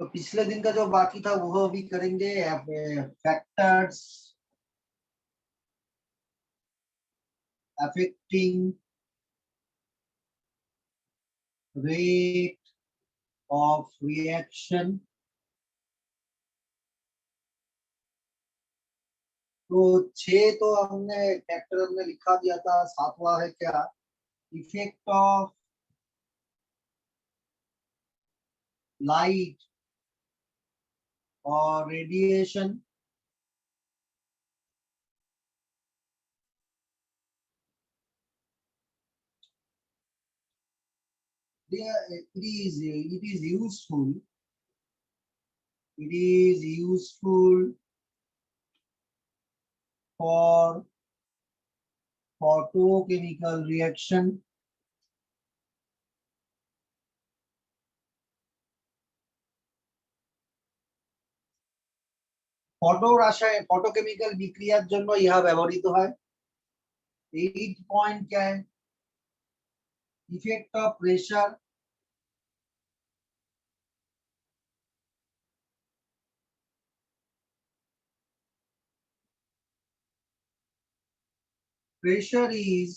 तो पिछले दिन का जो बाकी था वो भी करेंगे। Factors affecting rate of reaction। तो 6 तो हमने फैक्टर हमने लिखा दिया था। 7वां है क्या? इफेक्ट ऑफ लाइट और radiation it is useful for photochemical reaction। Photochemical বিক্রিয়ার জন্য ইহা ব্যবহৃত হয়। 8 पॉइंट क्या है? Effect of pressure pressure is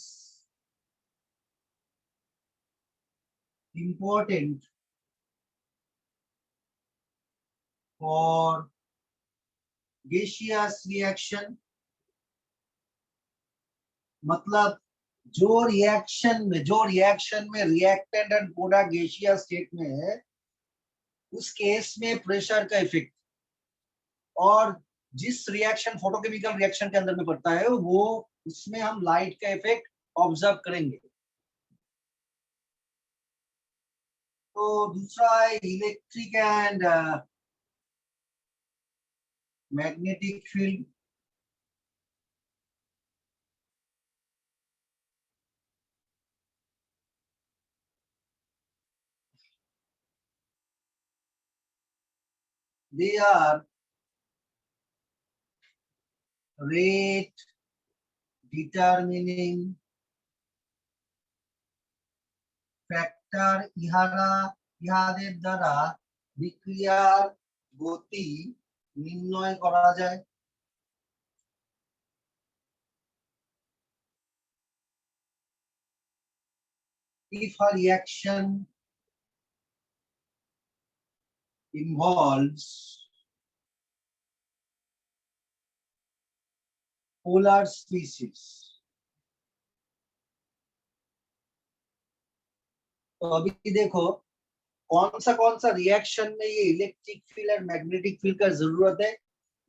important for gaseous reaction। मतलब जो रिएक्शन में reactant and product gaseous state में है उस केस में प्रेशर का इफेक्ट, और जिस रिएक्शन फोटोकेमिकल रिएक्शन के अंदर में पड़ता है वो उसमें हम लाइट का इफेक्ट ऑब्जर्व करेंगे। तो दूसरा है electric and magnetic field. They are rate determining factor। ইহাদের দ্বারা বিক্রিয়ার গতি নির্ণয় করা যায়। If a reaction involves polar species। तो अभी देखो कौन सा रिएक्शन में ये इलेक्ट्रिक फील्ड और मैग्नेटिक फील्ड का जरूरत है।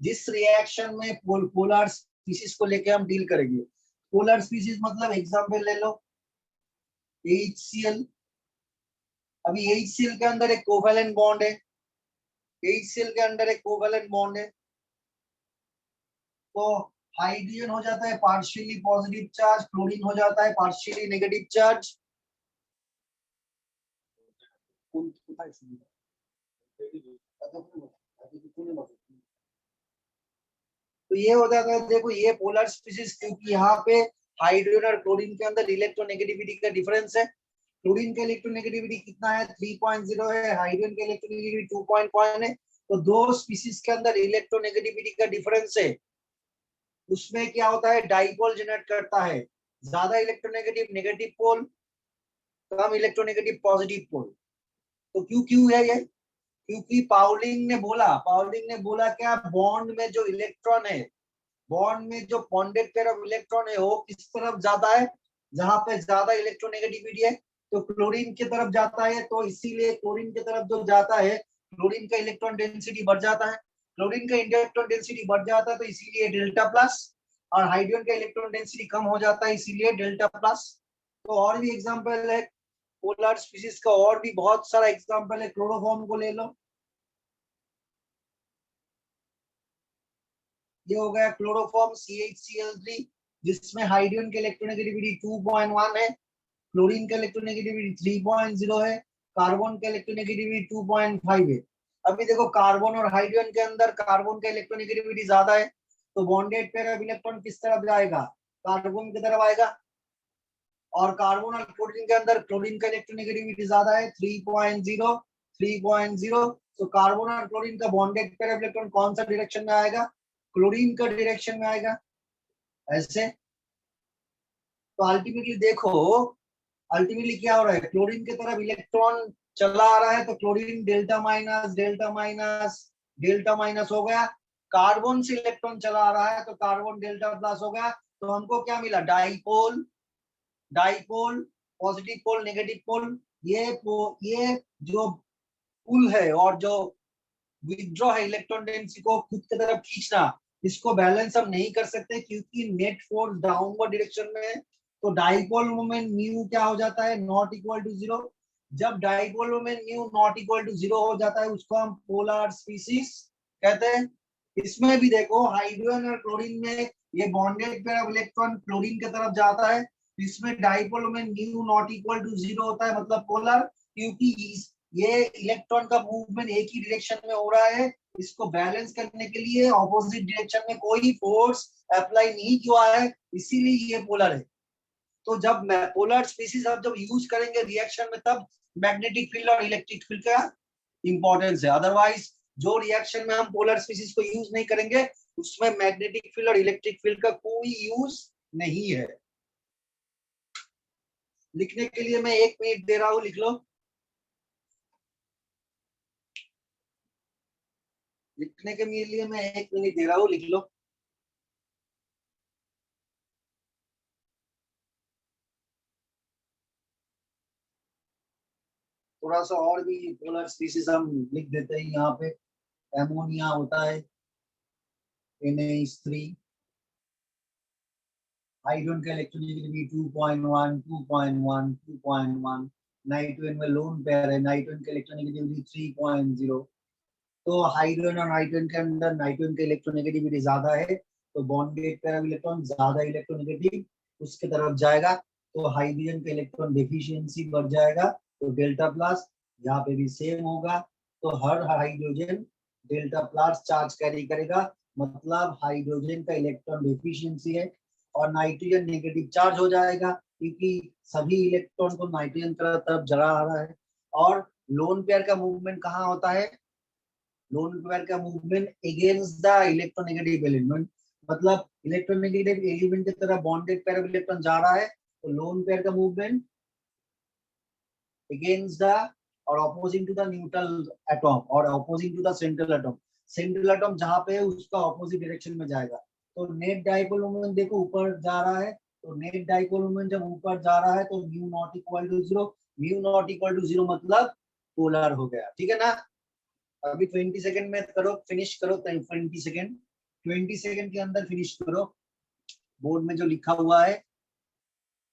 जिस रिएक्शन में पोलर स्पीसीज को लेके हम डील करेंगे। पोलर स्पीसीज मतलब एग्जांपल ले लो HCl। अभी HCl के अंदर एक कोवेलेंट बॉन्ड है। HCl के अंदर एक कोवेलेंट बॉन्ड है तो हाइड्रोजन हो जाता है पार्शियली पॉजिटिव चार्ज, क्लोरीन हो जाता है पार्शियली नेगेटिव चार्ज। तो ये हो जाता है, देखो ये पोलर स्पीसीज, क्योंकि यहाँ पे हाइड्रोजन और क्लोरीन के अंदर इलेक्ट्रोनेगेटिविटी का डिफरेंस है। क्लोरीन का इलेक्ट्रोनेगेटिविटी कितना है? 3.0 है। हाइड्रोजन का इलेक्ट्रोनेगेटिविटी 2.1 है। तो दो स्पीसीज के अंदर इलेक्ट्रोनेगेटिविटी का डिफरेंस है। उसमें क्या होता है? डाइपोल जनरेट करता है। ज्यादा इलेक्ट्रोनेगेटिव नेगेटिव पोल, कम इलेक्ट्रोनेगेटिव पॉजिटिव पोल। तो क्यों है ये? क्योंकि पाउलिंग ने बोला क्या? बॉन्ड में जो इलेक्ट्रॉन है, बॉन्ड में जो बॉन्डेड पेयर ऑफ इलेक्ट्रॉन है वो किस तरफ जाता है? जहां पे ज्यादा इलेक्ट्रोनेगेटिविटी है तो क्लोरीन की तरफ जाता है। तो इसीलिए क्लोरीन की तरफ जो जाता है क्लोरीन का इलेक्ट्रॉन डेंसिटी बढ़ जाता है। क्लोरीन का इलेक्ट्रॉन डेंसिटी बढ़ जाता है तो इसीलिए डेल्टा प्लस, और हाइड्रोजन का इलेक्ट्रॉन डेंसिटी कम हो जाता है इसीलिए डेल्टा प्लस। तो और भी एग्जांपल है पोलर स्पीसीज का, और भी बहुत सारा एग्जांपल है। क्लोरोफॉर्म को ले लो, ये हो गया क्लोरोफॉर्म CH-Cl3 जिसमें हाइड्रोजन के इलेक्ट्रोनेगेटिविटी 2.1 है, क्लोरीन का इलेक्ट्रोनेगेटिविटी 3.0 है, कार्बन का इलेक्ट्रोनेगेटिविटी 2.5 है। अभी देखो कार्बन और हाइड्रोजन के अंदर कार्बन का इलेक्ट्रोनेगेटिविटी ज्यादा है तो बॉन्डेड पेयर ऑफ इलेक्ट्रॉन किस तरफ जाएगा? कार्बन की तरफ आएगा। और कार्बन और क्लोरीन के अंदर क्लोरीन का इलेक्ट्रोनेगेटिविटी ज्यादा है 3.0, 3.0। तो कार्बन और क्लोरीन का बॉन्डेड पेयर ऑफ इलेक्ट्रॉन कौन सा डायरेक्शन में आएगा? क्लोरीन का डायरेक्शन में आएगा। ऐसे तो अल्टीमेटली देखो, अल्टीमेटली क्या हो रहा है, क्लोरीन की तरफ इलेक्ट्रॉन चला आ रहा है, तो chlorine delta minus delta minus delta minus हो गया। कार्बन से इलेक्ट्रॉन चला आ रहा है तो कार्बन डेल्टा प्लस हो गया। तो हमको क्या मिला? Dipole, dipole, positive pole, negative pole. ये जो पुल है और जो विथड्रॉ है इलेक्ट्रॉन डेंसिटी को खुद की तरफ खींचना, इसको बैलेंस हम नहीं कर सकते क्योंकि नेट फोर्स डाउनवर्ड डायरेक्शन में है। तो डाइपोल मोमेंट म्यू क्या हो जाता है? Not equal to zero. जब dipole moment mu not equal to zero हो जाता है उसको हम पोलर स्पीसीज कहते हैं। इसमें भी देखो हाइड्रोजन और क्लोरीन में ये bonded pair of electron chlorine की तरफ जाता है, इसमें dipole moment mu not equal to zero होता है, मतलब पोलर, क्योंकि ये इलेक्ट्रॉन का मूवमेंट एक ही डायरेक्शन में हो रहा है। इसको बैलेंस करने के लिए ऑपोजिट डायरेक्शन में कोई फोर्स अप्लाई नहीं किया है, इसीलिए ये पोलर है। तो जब पोलर स्पीसीज आप जब यूज करेंगे रिएक्शन में, तब मैग्नेटिक फील्ड और इलेक्ट्रिक फील्ड का इंपॉर्टेंस है। अदरवाइज जो रिएक्शन में हम पोलर स्पीसीज को यूज नहीं करेंगे उसमें मैग्नेटिक फील्ड और इलेक्ट्रिक फील्ड का कोई यूज नहीं है। लिखने के लिए मैं 1 मिनट दे रहा हूं, लिख लो। लिखने के लिए मैं 1 मिनट दे रहा हूँ, लिख लो। थोड़ा सा और भी पोलर स्पीसीज हम लिख देते हैं यहाँ पे। एमोनिया होता है NH3, हाइड्रोजन का इलेक्ट्रोनेगेटिविटी 2.1 2.1 2.1। नाइट्रोजन में लोन पेयर है, नाइट्रोजन का इलेक्ट्रोनेगेटिविटी 3.0। तो हाइड्रोजन और नाइट्रोजन के अंदर नाइट्रोजन का इलेक्ट्रोनेगेटिविटी ज्यादा है, तो बॉन्डेड पेयर ऑफ इलेक्ट्रॉन ज्यादा इलेक्ट्रोनेगेटिव उसके तरफ जाएगा, तो हाइड्रोजन का इलेक्ट्रॉन डेफिशिएंसी बढ़ जाएगा, तो डेल्टा प्लस। यहाँ पे भी सेम होगा, तो हर hydrogen delta plus charge carry करेगा, मतलब हाइड्रोजन का इलेक्ट्रॉन डेफिशिएंसी है, और नाइट्रोजन नेगेटिव चार्ज हो जाएगा क्योंकि सभी इलेक्ट्रॉन को नाइट्रोजन तरफ जला आ रहा है। और लोन पेयर का मूवमेंट कहाँ होता है? लोन पेयर का movement against the electronegative element, मतलब इलेक्ट्रोनेगेटिव एलिमेंट की तरफ बॉन्डेड पेयर ऑफ इलेक्ट्रॉन जा रहा है, तो लोन पेयर का मूवमेंट अगेंस्ट द और opposing to the neutral atom और opposing to the central atom. Central atom जहां पे है उसका ऑपोजिट डायरेक्शन में जाएगा। तो नेट डाइपोल मोमेंट देखो ऊपर जा रहा है, तो नेट डाइपोल मोमेंट जब ऊपर जा रहा है तो mu not equal to zero. Mu not equal to zero मतलब पोलर हो गया, ठीक है ना? अभी 20 सेकंड में करो, फिनिश करो। 20 सेकंड, 20 सेकंड के अंदर फिनिश करो। बोर्ड में जो लिखा हुआ है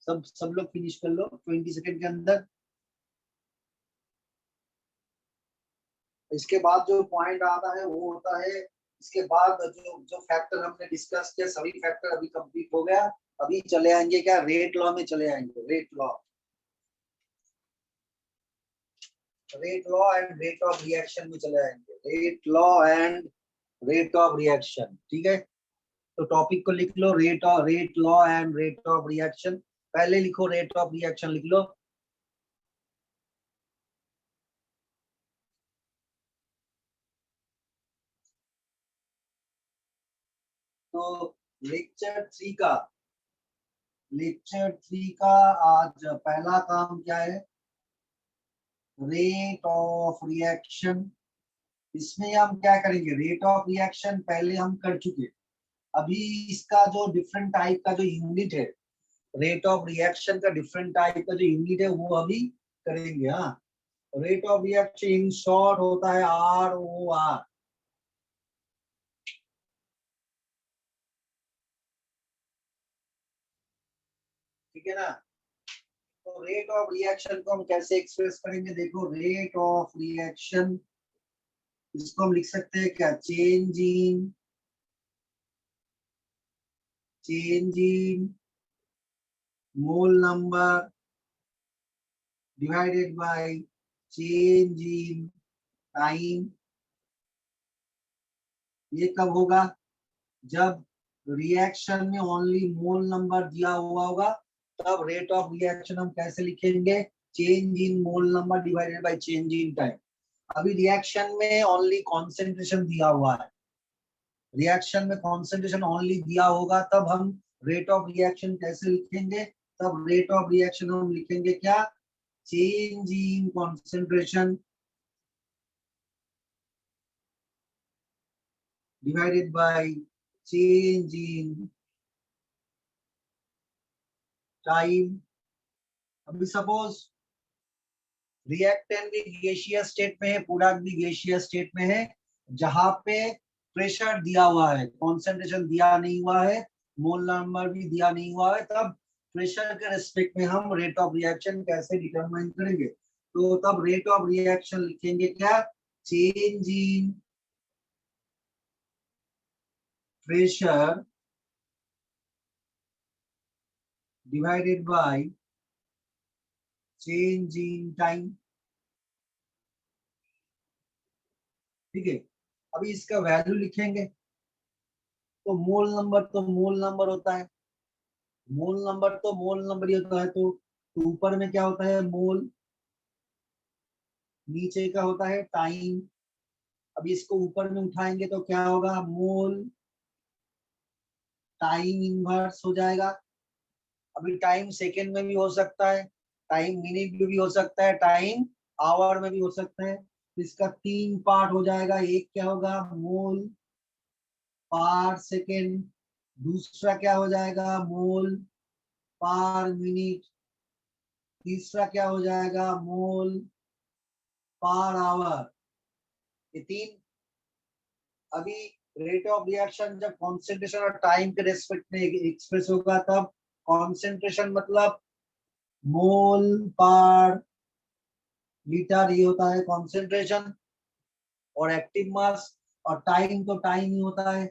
सब लोग फिनिश कर लो 20 सेकंड के अंदर। इसके बाद जो पॉइंट आता है वो होता है, इसके बाद जो जो फैक्टर हमने डिस्कस किया सभी फैक्टर अभी कंप्लीट हो गया। अभी चले आएंगे क्या? रेट लॉ में चले आएंगे। Rate law, rate law and rate of reaction में चले आएंगे। Rate law and rate of reaction, ठीक है? तो टॉपिक को लिख लो, rate law and rate of reaction. पहले लिखो रेट ऑफ रिएक्शन, लिख लो। तो लेक्चर 3 का आज पहला काम क्या है? Rate of reaction. इसमें हम क्या करेंगे? रेट ऑफ रिएक्शन पहले हम कर चुके, अभी इसका जो डिफरेंट टाइप का जो यूनिट है, रेट ऑफ रिएक्शन का डिफरेंट टाइप का जो यूनिट है वो अभी करेंगे। हाँ, rate of reaction in short होता है ROR, ठीक है ना? तो रेट ऑफ रिएक्शन को हम कैसे एक्सप्रेस करेंगे? देखो, रेट ऑफ रिएक्शन इसको हम लिख सकते हैं क्या? Change in mole number divided by change in time. ये कब होगा? जब रिएक्शन में ओनली मोल नंबर दिया हुआ होगा, तब रेट ऑफ रिएक्शन हम कैसे लिखेंगे? Change in mole number divided by change in time. अभी रिएक्शन में ओनली कॉन्सेंट्रेशन दिया हुआ है, रिएक्शन में कॉन्सेंट्रेशन ओनली दिया होगा तब हम रेट ऑफ रिएक्शन कैसे लिखेंगे, तब रेट ऑफ रिएक्शन हम लिखेंगे क्या, change in concentration divided by change in time। अभी सपोज रिएक्टेंट भी गैसियस स्टेट में है, प्रोडक्ट भी गैसियस स्टेट में है, जहां पे प्रेशर दिया हुआ है, कॉन्सेंट्रेशन दिया नहीं हुआ है, मोल नंबर भी दिया नहीं हुआ है, तब प्रेशर के रेस्पेक्ट में हम रेट ऑफ रिएक्शन कैसे डिटरमाइन करेंगे, तो तब रेट ऑफ रिएक्शन लिखेंगे क्या, change in pressure divided by change in time. ठीक है, अभी इसका वैल्यू लिखेंगे, तो मोल नंबर होता है, मोल नंबर तो मोल नंबर ही होता है, तो ऊपर में क्या होता है मोल, नीचे का होता है टाइम। अभी इसको ऊपर में उठाएंगे तो क्या होगा, मोल टाइम इनवर्स हो जाएगा। अभी टाइम सेकेंड में भी हो सकता है, टाइम मिनट में भी हो सकता है, टाइम आवर में भी हो सकता है, तो इसका तीन पार्ट हो जाएगा, एक क्या होगा मोल पर सेकेंड, दूसरा क्या हो जाएगा मोल पर मिनट, तीसरा क्या हो जाएगा मोल पर आवर, ये तीन। अभी रेट ऑफ रिएक्शन जब कॉन्सेंट्रेशन और टाइम के रेस्पेक्ट में एक्सप्रेस होगा, तब कॉन्सेंट्रेशन मतलब मोल पर लीटर ये होता है कॉन्सेंट्रेशन, और एक्टिव मास, और टाइम तो टाइम ही होता है।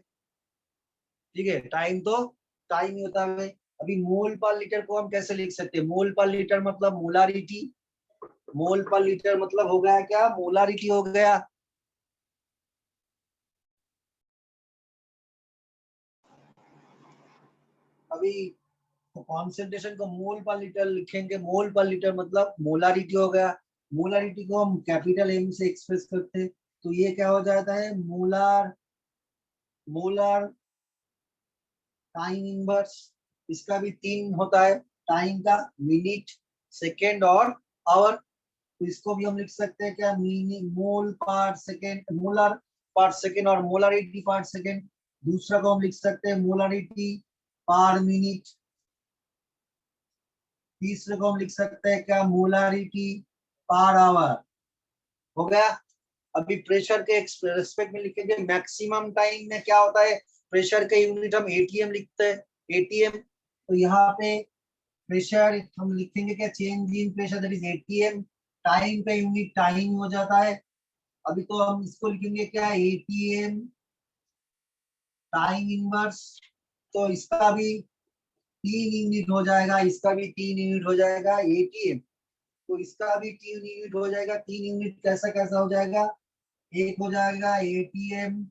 ठीक है, टाइम तो टाइम ही होता है। अभी मोल पर लीटर को हम कैसे लिख सकते हैं, मोल पर लीटर मतलब मोलारिटी, मोल पर लीटर मतलब हो गया क्या, मोलारिटी हो गया। अभी कॉन्सेंट्रेशन को मोल पर लीटर लिखेंगे, मोल पर लीटर मतलब मोलारिटी हो गया, मोलारिटी को हम कैपिटल एम से एक्सप्रेस करते हैं, तो ये क्या हो जाता है मोलार, मोलार टाइम इनवर्स। इसका भी तीन होता है टाइम का, मिनट, सेकेंड और आवर, तो इसको भी हम लिख सकते हैं क्या, मिनी मोल पर सेकेंड, मोलर पर सेकेंड और मोलारिटी पर सेकेंड। दूसरा को हम लिख सकते हैं मोलारिटी पर मिनट, तीसरे को हम लिख सकते हैं क्या, मोलारिटी पर आवर। हो गया। अभी प्रेशर के रेस्पेक्ट में लिखेंगे, मैक्सिमम टाइम में क्या होता है, प्रेशर का यूनिट हम एटीएम लिखते हैं, एटीएम, तो यहाँ पे प्रेशर हम लिखेंगे क्या, change in pressure that is ATM, time का यूनिट टाइम हो जाता है। अभी तो हम इसको लिखेंगे क्या, एटीएम टाइम इनवर्स, तो इसका भी तीन यूनिट हो जाएगा, इसका भी तीन यूनिट हो जाएगा एटीएम, तो इसका भी तीन यूनिट हो जाएगा। तीन यूनिट कैसा कैसा हो जाएगा, एक हो जाएगा एटीएम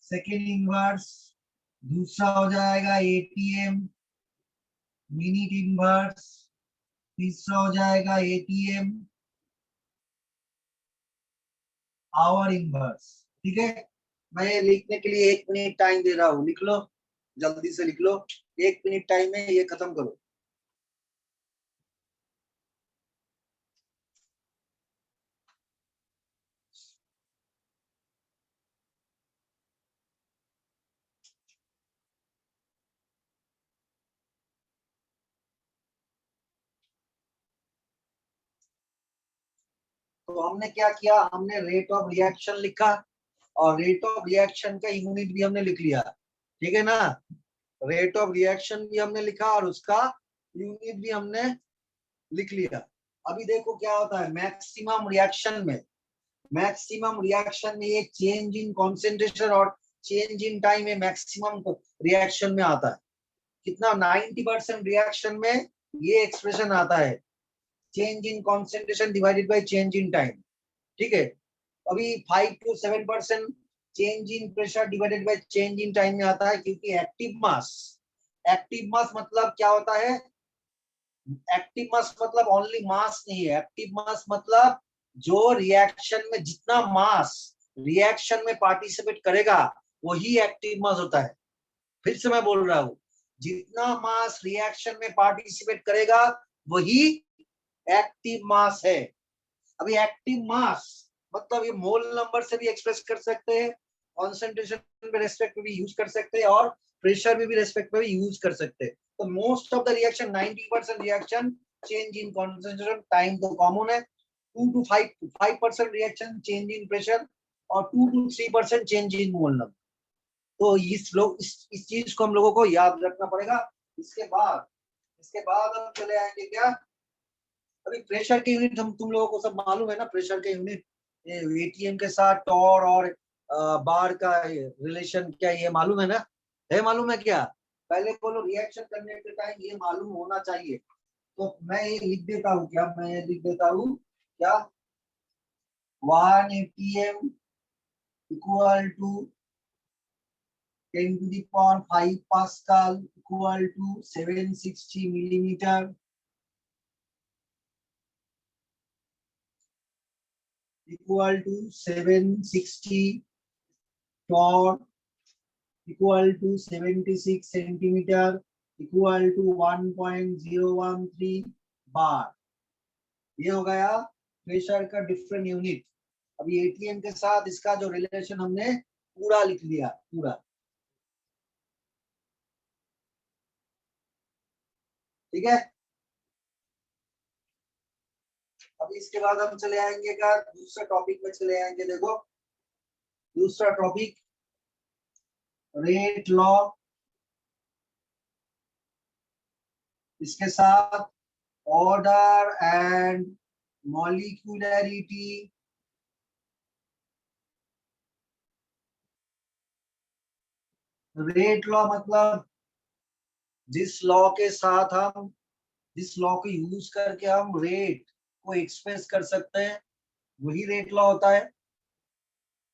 सेकेंड इनवर्स, दूसरा हो जाएगा एटीएम मिनट इनवर्स, तीसरा हो जाएगा एटीएम आवर इनवर्स। ठीक है, मैं लिखने के लिए एक मिनट टाइम दे रहा हूँ, लिख लो, जल्दी से लिख लो, एक मिनट टाइम में ये खत्म करो। तो हमने क्या किया, हमने रेट ऑफ रिएक्शन लिखा, और रेट ऑफ रिएक्शन का यूनिट भी हमने लिख लिया। ठीक है ना, रेट ऑफ रिएक्शन भी हमने लिखा और उसका यूनिट भी हमने लिख लिया। अभी देखो क्या होता है, मैक्सिमम रिएक्शन में, मैक्सिमम रिएक्शन में ये चेंज इन कॉन्सेंट्रेशन और चेंज इन टाइम में मैक्सिमम रिएक्शन में आता है, कितना 90% रिएक्शन में ये एक्सप्रेशन आता है, change in concentration divided by change in time. ठीक है, अभी 5 to 7% change in pressure divided by change in time में आता है, क्योंकि एक्टिव मास, एक्टिव मास मतलब क्या होता है, एक्टिव मास मतलब ओनली मास नहीं है, एक्टिव मास मतलब जो रिएक्शन में जितना मास रिएक्शन में पार्टिसिपेट करेगा वही एक्टिव मास होता है। फिर से मैं बोल रहा हूं, जितना मास रिएक्शन में पार्टिसिपेट करेगा वही एक्टिव मास है। अभी एक्टिव मास मतलब ये मोल नंबर से भी एक्सप्रेस कर सकते हैं, कॉन्सेंट्रेशन पे रेस्पेक्ट में भी यूज कर सकते हैं, और प्रेशर में भी रेस्पेक्ट में भी यूज कर सकते हैं। तो most of the reaction 90% reaction change in concentration, time तो कॉमन है। 2 to 5% reaction change in pressure, और 2 to 3% change in mole number. तो इस चीज को हम लोगों को याद रखना पड़ेगा। इसके बाद हम चले आएंगे क्या, अभी प्रेशर के यूनिट हम तुम लोगों को सब मालूम है ना, प्रेशर के यूनिट एटीएम के साथ टॉर और बार का रिलेशन क्या ये मालूम है ना, है मालूम है क्या? पहले बोलो, रिएक्शन करने के टाइम ये मालूम होना चाहिए। तो मैं ये लिख देता हूँ क्या, मैं ये लिख देता हूँ क्या, 1 atm equal to 10 to the power 5 Pascal equal to 760 millimeter equal to 760 torque equal to 76 centimeter equal to 1.013 बार। ये हो गया प्रेशर का डिफरेंट यूनिट। अभी एटीएम के साथ इसका जो रिलेशन हमने पूरा लिख लिया पूरा, ठीक है। अभी इसके बाद हम चले आएंगे क्या, दूसरा टॉपिक में चले आएंगे। देखो दूसरा टॉपिक, रेट लॉ, इसके साथ order and molecularity, rate law मतलब जिस लॉ को यूज करके हम रेट को एक्सप्रेस कर सकते हैं वही रेट लॉ होता है।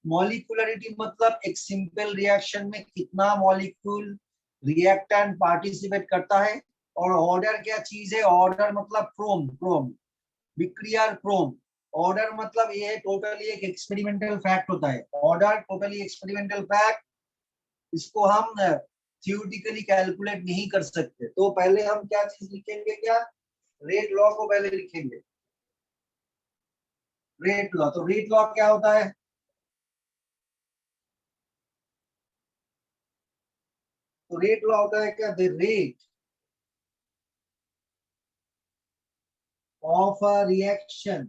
मॉलिक्यूलरिटी मतलब एक सिंपल रिएक्शन में कितना मॉलिक्यूल रिएक्टेंट पार्टिसिपेट करता है। और ऑर्डर क्या चीज है, ऑर्डर मतलब क्रोम विक्रिया क्रोम। ऑर्डर मतलब ये टोटली एक एक्सपेरिमेंटल फैक्ट होता है, ऑर्डर टोटली एक्सपेरिमेंटल फैक्ट। इसको हम थियोरेटिकली कैलकुलेट नहीं कर सकते। तो पहले हम क्या चीज लिखेंगे, क्या रेट लॉ को पहले लिखेंगे। रेट लॉ, तो रेट लॉ क्या होता है, तो रेट लॉ होता है क्या, the rate of a reaction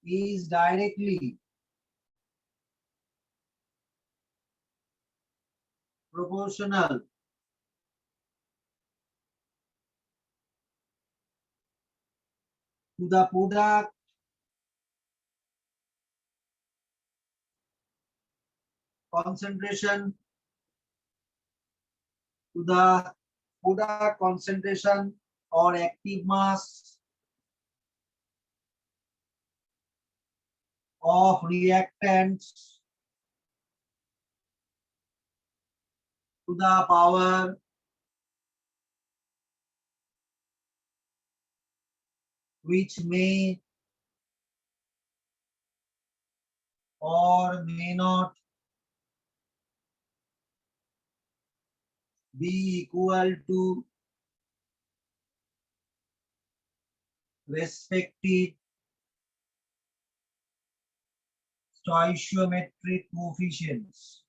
is directly proportional to the product concentration, to the product concentration or active mass of reactants to the power which may or may not be equal to respective stoichiometric coefficients।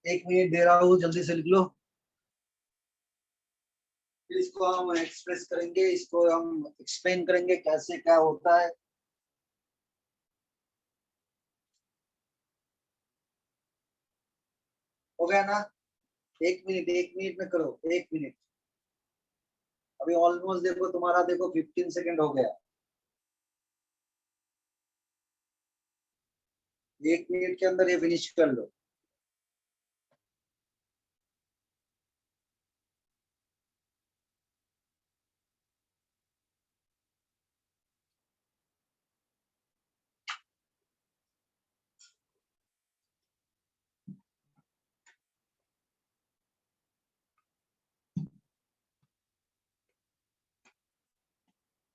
एक minute दे रहा हूँ, जल्दी से लिख लो। फिर इसको हम express करेंगे, इसको हम एक्सप्लेन करेंगे कैसे क्या होता है। हो गया ना, एक मिनट में करो, एक मिनट। अभी ऑलमोस्ट देखो तुम्हारा, देखो 15 सेकंड हो गया। एक मिनट के अंदर ये फिनिश कर लो।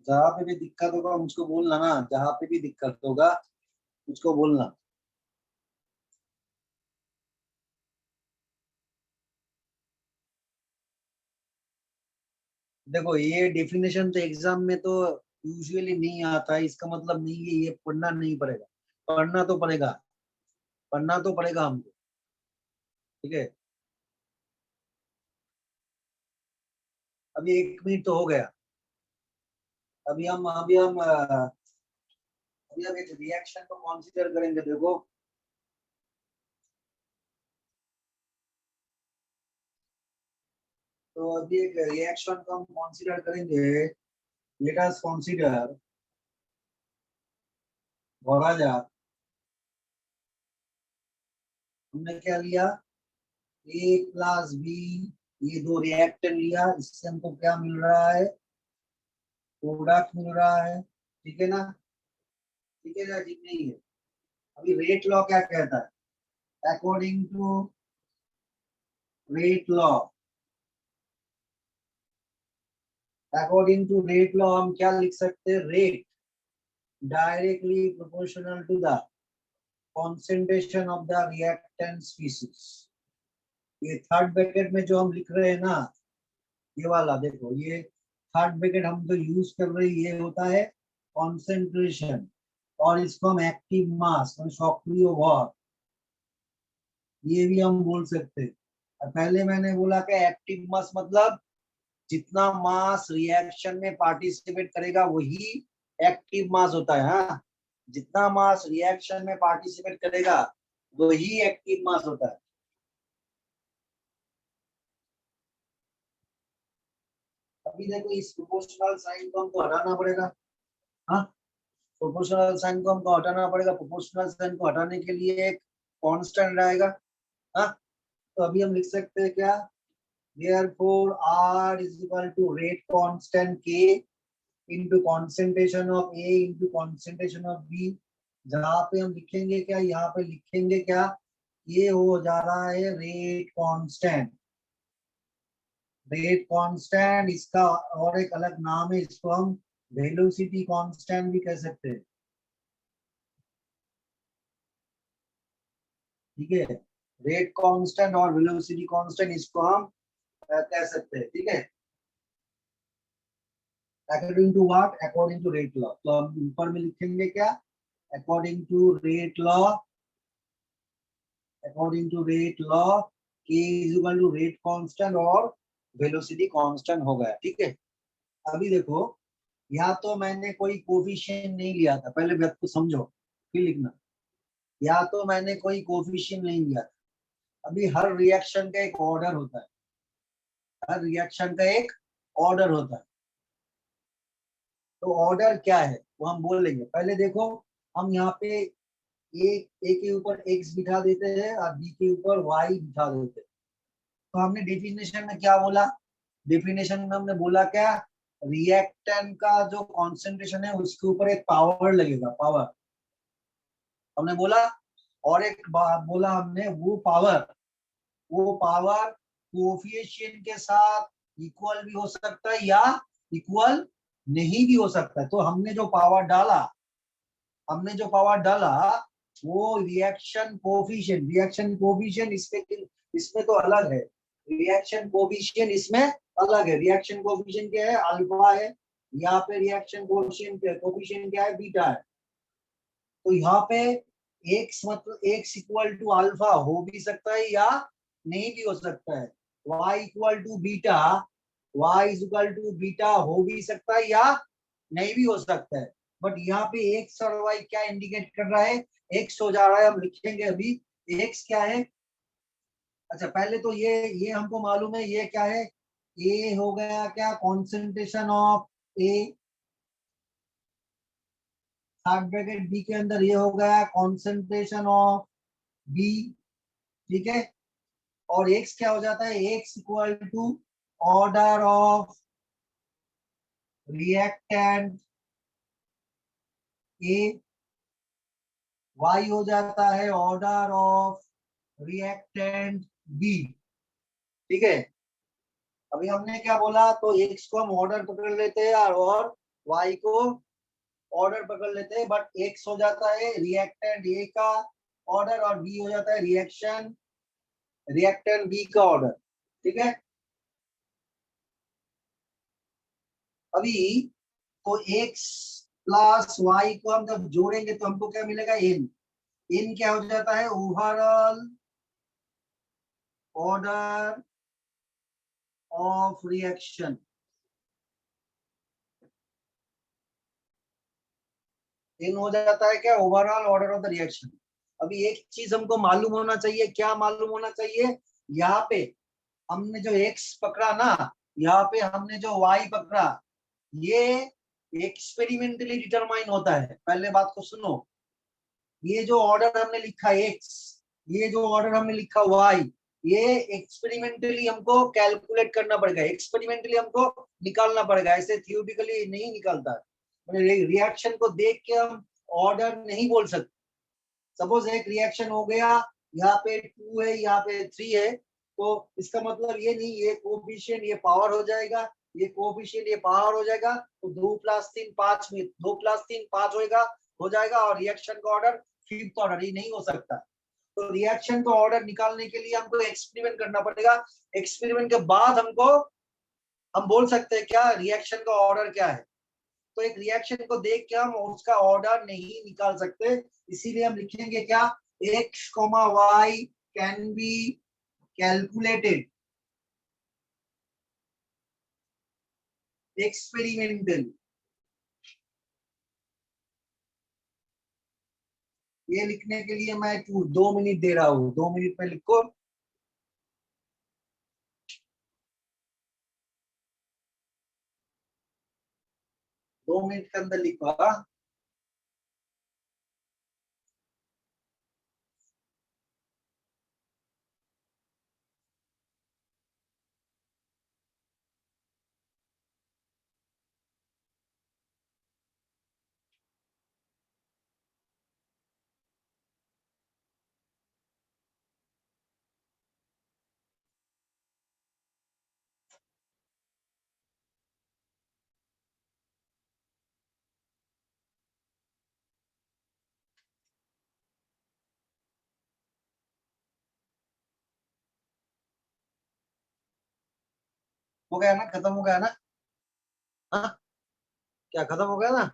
जहाँ पे भी दिक्कत होगा मुझको बोलना ना, जहाँ पे भी दिक्कत होगा मुझको बोलना। देखो ये डेफिनेशन तो एग्जाम में तो यूजुअली नहीं आता है, इसका मतलब नहीं है ये पढ़ना नहीं पड़ेगा, पढ़ना तो पड़ेगा, पढ़ना तो पड़ेगा हमको। ठीक है, अभी 1 मिनट तो हो गया। अभी हम एक रिएक्शन को कॉन्सिडर करेंगे। देखो तो अभी एक रिएक्शन को हम कॉन्सिडर करेंगे। लेट अस कंसीडर, बोला जा, हमने क्या लिया, ए प्लस बी, ये दो रिएक्टर लिया, इससे हमको क्या मिल रहा है, प्रोडक्ट मिल रहा है। ठीक है ना, ठीक है ना, ठीक नहीं है। अभी रेट लॉ क्या कहता है, according to rate law, according to rate law हम क्या लिख सकते हैं, rate directly proportional to the concentration of the reactant species। ये थर्ड ब्रैकेट में जो हम लिख रहे हैं ना, ये वाला देखो, ये थर्ड ब्रैकेट हम जो यूज कर रहे हैं ये होता है कॉन्सेंट्रेशन, और इसको हम एक्टिव मास सक्रिय भर, ये भी हम बोल सकते हैं। और पहले मैंने बोला कि एक्टिव मास मतलब जितना मास रिएक्शन में पार्टिसिपेट करेगा वही एक्टिव मास होता है। हाँ, जितना मास रिएक्शन में पार्टिसिपेट करेगा वही एक्टिव मास होता है। अभी देखो इस प्रोपोर्शनल साइन को हमको हटाना पड़ेगा। हाँ, प्रोपोर्शनल साइन को हमको हटाना पड़ेगा, प्रोपोर्शनल साइन को हटाने के लिए एक कांस्टेंट रहेगा। हाँ, तो अभी हम लिख सकते हैं क्या, therefore r is equal to rate constant k into concentration of a into concentration of b। जहाँ पे हम लिखेंगे क्या, यहाँ पे लिखेंगे क्या, ये हो जा रहा है रेट कांस्टेंट, रेट कांस्टेंट इसका और एक अलग नाम है, इसको हम वेलोसिटी कांस्टेंट भी कह सकते हैं। ठीक है, रेट कांस्टेंट और वेलोसिटी कांस्टेंट इसको हम कह सकते हैं। ठीक है, according to what, according to rate law. तो हम ऊपर में लिखेंगे क्या, according to rate law, according to rate law K is equal to rate constant और वेलोसिटी कांस्टेंट हो गया। ठीक है, अभी देखो यहाँ तो मैंने कोई कोफिशिएंट नहीं लिया था, पहले बात को समझो फिर लिखना। या तो मैंने कोई कोफिशिएंट नहीं लिया था। अभी हर रिएक्शन का एक ऑर्डर होता है, हर रिएक्शन का एक ऑर्डर होता है। तो ऑर्डर क्या है वो हम बोल लेंगे। पहले देखो, हम यहाँ पे ए के ऊपर एक्स बिठा देते हैं और बी के ऊपर वाई बिठा देते हैं। तो हमने डेफिनेशन में क्या बोला, डेफिनेशन में हमने बोला क्या, रिएक्टेंट का जो कॉन्सेंट्रेशन है उसके ऊपर एक पावर लगेगा, पावर हमने बोला। और एक बात बोला हमने, वो पावर कोफिशिएंट के साथ इक्वल भी हो सकता है या इक्वल नहीं भी हो सकता है। तो हमने जो पावर डाला, हमने जो पावर डाला वो रिएक्शन कोफिशिएंट इसमें तो अलग है, रिएक्शन कोफिशिएंट इसमें अलग है। रिएक्शन कोफिशिएंट क्या है, अल्फा है, यहाँ पे रिएक्शन कोफिशिएंट क्या है, बीटा है। तो यहाँ पे एक्स मतलब एक्स इक्वल टू अल्फा हो भी सकता है या नहीं भी हो सकता है, Y equal to beta, Y equal to beta हो भी सकता है या नहीं भी हो सकता है। बट यहाँ पे एक्स और वाई क्या इंडिकेट कर रहा है, एक्स हो जा रहा है, हम लिखेंगे अभी एक्स क्या है। अच्छा पहले तो ये हमको मालूम है ये क्या है, ए हो गया क्या, concentration of A, third bracket B के अंदर ये हो गया कॉन्सेंट्रेशन ऑफ बी। ठीक है, और एक्स क्या हो जाता है, X equal to order of reactant A, Y हो जाता है ऑर्डर ऑफ रिएक्टेंट बी। ठीक है, अभी हमने क्या बोला, तो एक्स को हम ऑर्डर पकड़ लेते हैं और y को ऑर्डर पकड़ लेते हैं, बट x हो जाता है रिएक्टेंट a का ऑर्डर और b हो जाता है रिएक्टेंट b का ऑर्डर। ठीक है, अभी तो x प्लस y को हम जब जोड़ेंगे तो हमको क्या मिलेगा, n क्या हो जाता है, overall order of reaction. n हो जाता है क्या, overall order of the reaction. अभी एक चीज हमको मालूम होना चाहिए, क्या मालूम होना चाहिए, यहाँ पे हमने जो x पकड़ा ना, यहाँ पे हमने जो y पकड़ा, ये एक्सपेरिमेंटली डिटरमाइन होता है। पहले बात को सुनो, ये जो ऑर्डर हमने लिखा x, ये जो ऑर्डर हमने लिखा y, ये एक्सपेरिमेंटली हमको कैलकुलेट करना पड़ेगा, एक्सपेरिमेंटली हमको निकालना पड़ेगा, ऐसे थियोरिटिकली नहीं निकलता है। रिएक्शन को देख के हम ऑर्डर नहीं बोल सकते। सपोज एक रिएक्शन हो गया, यहाँ पे 2 है, यहाँ पे 3 है, तो इसका मतलब ये नहीं ये कोएफिशिएंट ये पावर हो जाएगा, ये कोएफिशिएंट ये पावर हो जाएगा, तो 2 प्लस 3 5 में 2 प्लस 3 5 होएगा, हो जाएगा, और रिएक्शन का ऑर्डर फिफ्थ ऑर्डर, ये नहीं हो सकता। तो रिएक्शन का ऑर्डर निकालने के लिए हमको एक्सपेरिमेंट करना पड़ेगा। एक्सपेरिमेंट के बाद हमको हम बोल सकते हैं क्या रिएक्शन का ऑर्डर क्या है। तो एक रिएक्शन को देख के हम उसका ऑर्डर नहीं निकाल सकते, इसीलिए हम लिखेंगे क्या, x, y can be calculated experimental. ये लिखने के लिए मैं 2 मिनट दे रहा हूँ, 2 मिनट में लिखो। दो मिनट के अंदर लिखो। हाँ? हो गया ना, खत्म हो गया ना। हाँ, क्या खत्म हो गया ना।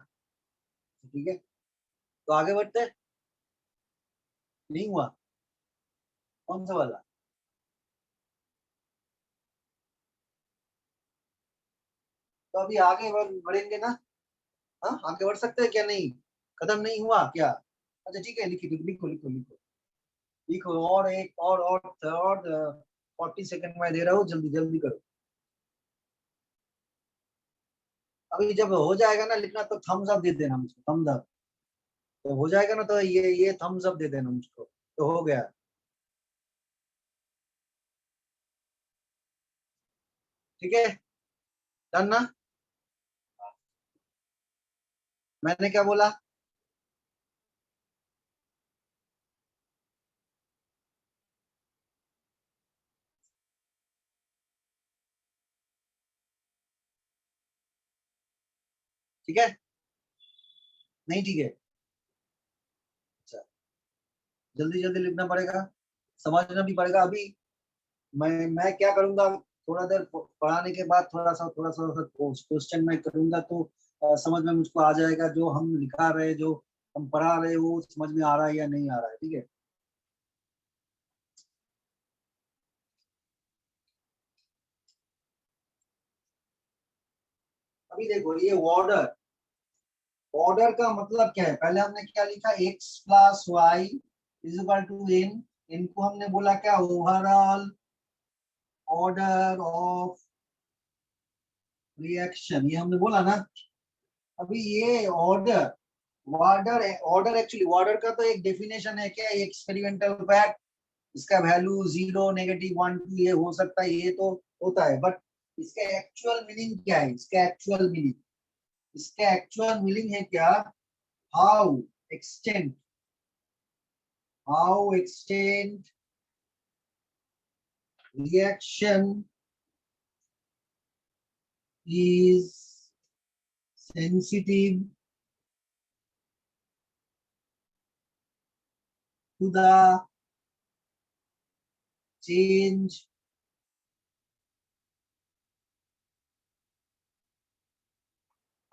ठीक है, तो आगे बढ़ते हैं। नहीं हुआ, कौन सा वाला। तो अभी आगे बढ़ेंगे ना। हाँ, आगे बढ़ सकते हैं क्या, नहीं खत्म नहीं हुआ क्या। अच्छा ठीक है, लिखो लिखो लिखो लिखो लिखो, और एक और 40 सेकंड में दे रहा हूँ, जल्दी जल्दी करो। अभी जब हो जाएगा ना लिखना, तो थम्स अप दे देना मुझको, थम्स अप। तो हो जाएगा ना, तो ये थम्स अप दे देना मुझको, तो हो गया। ठीक है, डन ना। मैंने क्या बोला, ठीक है, नहीं ठीक है। अच्छा, जल्दी जल्दी लिखना पड़ेगा, समझना भी पड़ेगा। अभी मैं क्या करूंगा, थोड़ा देर पढ़ाने के बाद थोड़ा सा क्वेश्चन मैं करूंगा, तो समझ में मुझको आ जाएगा, जो हम लिखा रहे, जो हम पढ़ा रहे, वो समझ में आ रहा है या नहीं आ रहा है। ठीक है, अभी देखो ये ऑर्डर, ऑर्डर का मतलब क्या है, पहले हमने क्या लिखा, x plus Y is equal to n, इनको हमने बोला क्या, ओवरऑल ऑर्डर ऑफ रिएक्शन, ये हमने बोला ना। अभी ये ऑर्डर, ऑर्डर एक्चुअली ऑर्डर का तो एक डेफिनेशन है क्या, एक्सपेरिमेंटल फैक्ट, इसका वैल्यू 0, -1, 2 ये हो सकता है, ये तो होता है, बट इसका एक्चुअल मीनिंग क्या है, इसका एक्चुअल मीनिंग है क्या, how extend how extend reaction is sensitive to the change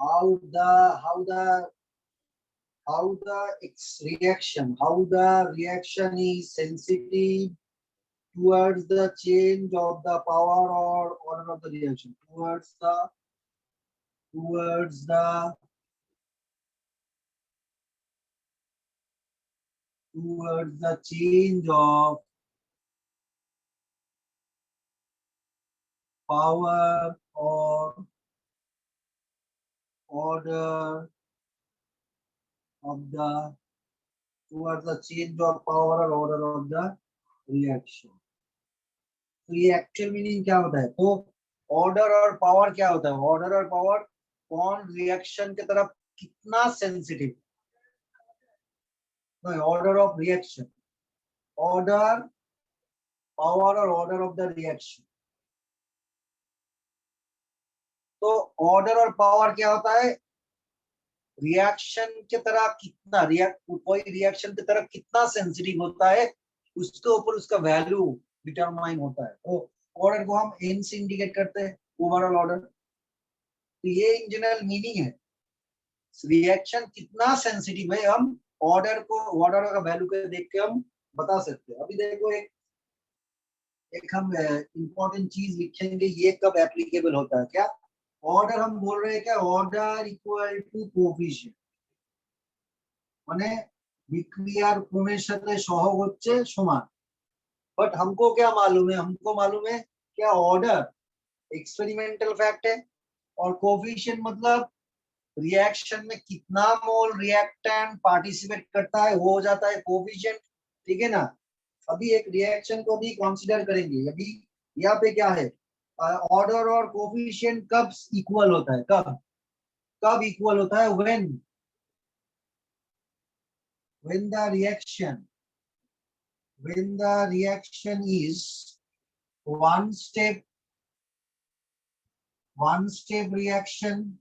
how the reaction is sensitive towards the change of the power or order of the reaction, towards the change of power or order of the towards the change of power or order of the reaction. तो ये actual meaning क्या होता है? तो order और power क्या होता है? ऑर्डर और पावर कौन रिएक्शन की तरफ कितना sensitive, order of reaction, order power और ऑर्डर ऑफ द रिएक्शन. तो ऑर्डर और पावर क्या होता है? रिएक्शन की तरह कितना कोई रिएक्शन की तरफ कितना सेंसिटिव होता है उसके ऊपर उसका वैल्यू डिटरमाइन होता है. तो ऑर्डर को हम एन से इंडिकेट करते हैं, ओवरऑल ऑर्डर. तो ये इन जनरल मीनिंग है. रिएक्शन कितना सेंसिटिव है हम ऑर्डर का वैल्यू को देख के हम बता सकते हैं. अभी देखो एक हम इंपॉर्टेंट चीज लिखेंगे, ये कब एप्लीकेबल होता है. क्या ऑर्डर हम बोल रहे हैं? क्या ऑर्डर इक्वल टू कोफिशिएंट, মানে বিক্রিয়ার ক্রমের সাথে সহগ হচ্ছে সমান. बट हमको क्या मालूम है? हमको मालूम है क्या ऑर्डर एक्सपेरिमेंटल फैक्ट है और कोफिशिएंट मतलब रिएक्शन में कितना मोल रिएक्टेंट पार्टिसिपेट करता है वो हो जाता है कोफिशिएंट. ठीक है ना. अभी एक रिएक्शन को भी कंसीडर करेंगे. अभी यहाँ पे क्या है? ऑर्डर और कोफिशिएंट कब इक्वल होता है? कब इक्वल होता है? when the reaction is one step reaction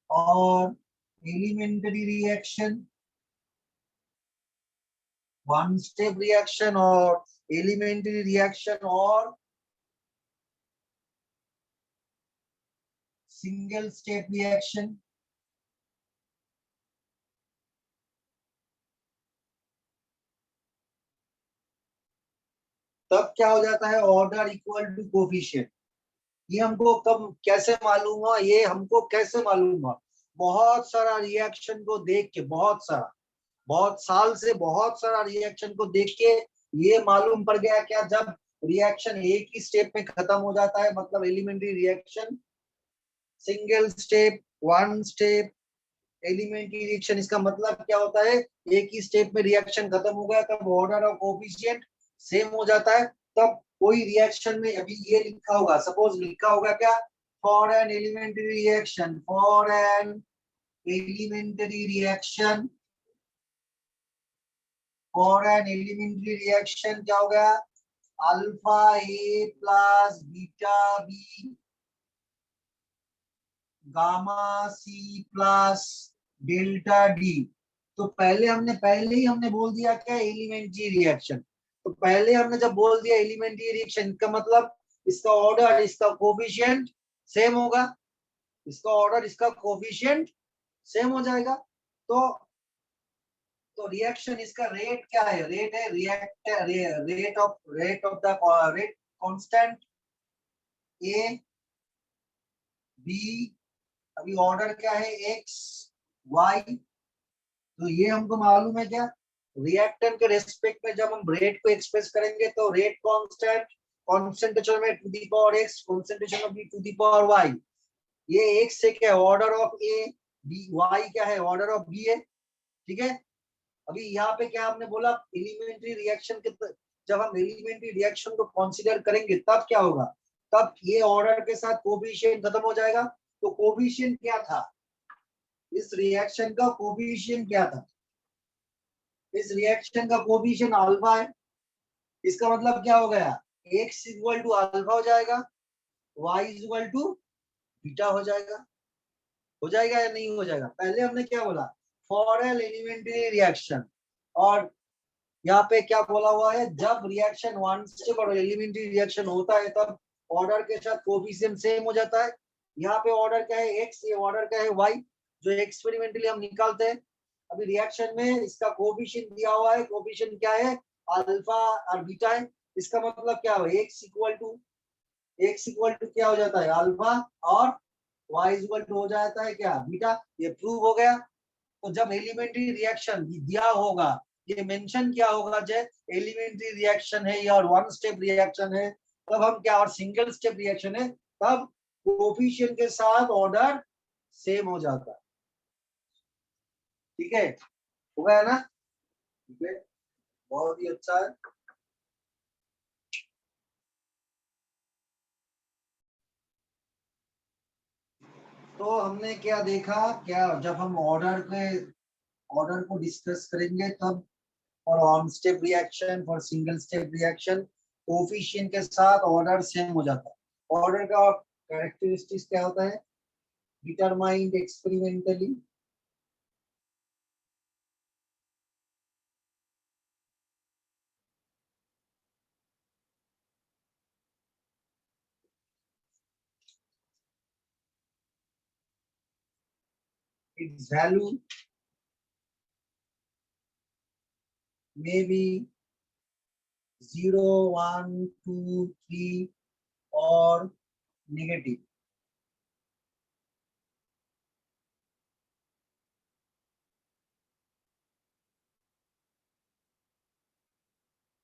or elementary reaction, one step reaction or elementary reaction or single step reaction. तब क्या हो जाता है? Order equal to coefficient. ये हमको कब कैसे मालूम हुआ? ये हमको कैसे मालूम हुआ? बहुत सारा रिएक्शन को देख के, बहुत साल से बहुत सारा रिएक्शन को देख के ये मालूम पड़ गया. क्या जब रिएक्शन एक ही स्टेप में खत्म हो जाता है, मतलब elementary reaction, single step, one step elementary reaction, इसका मतलब क्या होता है? एक ही स्टेप में रिएक्शन खत्म हो गया, तब ऑर्डर और कोफिशिएंट सेम हो जाता है. तब कोई रिएक्शन में अभी ये लिखा होगा, सपोज लिखा होगा क्या? फॉर एन एलिमेंट्री रिएक्शन, क्या हो गया? Alpha A plus beta B gamma C plus delta D. तो पहले ही हमने बोल दिया क्या? Elementary reaction. तो पहले हमने जब बोल दिया एलिमेंट्री रिएक्शन का मतलब इसका ऑर्डर, इसका कोफिशिएंट सेम होगा. इसका ऑर्डर, इसका कोफिशिएंट सेम हो जाएगा. तो रिएक्शन, इसका रेट क्या है? रेट है rate of the constant A B. अभी ऑर्डर क्या है? X Y. तो ये हमको मालूम है क्या? रिएक्टेंट के रेस्पेक्ट में जब हम रेट को एक्सप्रेस करेंगे तो रेट कांस्टेंट, कॉन्सेंट्रेशन में to the power X, concentration में टू दी पावर वाई. ये एक्स से क्या है? Order of A. B, Y क्या है? ऑर्डर ऑफ बी है. ठीक है. अभी यहाँ पे क्या हमने बोला? एलिमेंट्री रिएक्शन के जब हम एलिमेंट्री रिएक्शन को कंसीडर करेंगे तब क्या होगा? तब ये ऑर्डर के साथ कोफिशिएंट खत्म हो जाएगा. तो कोफिशिएंट क्या था? इस रिएक्शन का कोफिशिएंट क्या था? इस रिएक्शन का कोफिशिएंट अल्फा है. इसका मतलब क्या हो गया? x इक्वल टू अल्फा हो जाएगा, y इक्वल टू बीटा हो जाएगा. हो जाएगा या नहीं हो जाएगा? पहले हमने क्या बोला, फॉर एन एलिमेंट्री रिएक्शन, और यहाँ पे क्या बोला हुआ है, जब रिएक्शन वन स्टेप और एलिमेंट्री रिएक्शन होता है तब ऑर्डर के साथ कोफिशिएंट सेम हो जाता है। यहाँ पे ऑर्डर क्या है एक्स, ये ऑर्डर क्या है वाई, जो एक्सपेरिमेंटली हम निकालते हैं। अभी रिएक्शन में इसका कोफिशिएंट दिया हुआ है, कोफिशिएंट क्या है, अल्फा और बीटा है। इसका मतलब क्या हो, एक्स इक्वल टू क्या हो जाता है, अल्फा, और वाई इक्वल टू हो जाता है क्या, बीटा। ये प्रूव हो गया। तो जब एलिमेंट्री रिएक्शन दिया होगा, ये मेंशन किया होगा जब एलिमेंट्री रिएक्शन है या वन स्टेप रिएक्शन है, तब हम क्या, और सिंगल स्टेप रिएक्शन है तब कोफिशिएंट के साथ ऑर्डर सेम हो जाता है। ठीक है, हो गया ना? ठीक है, बहुत ही अच्छा है। तो हमने क्या देखा, क्या जब हम ऑर्डर को डिस्कस करेंगे तब, और on step reaction for single step reaction coefficient के साथ ऑर्डर सेम हो जाता है। ऑर्डर का कैरेक्टरिस्टिक्स क्या होता है, determined experimentally, its value may be 0, 1, 2, 3 or negative,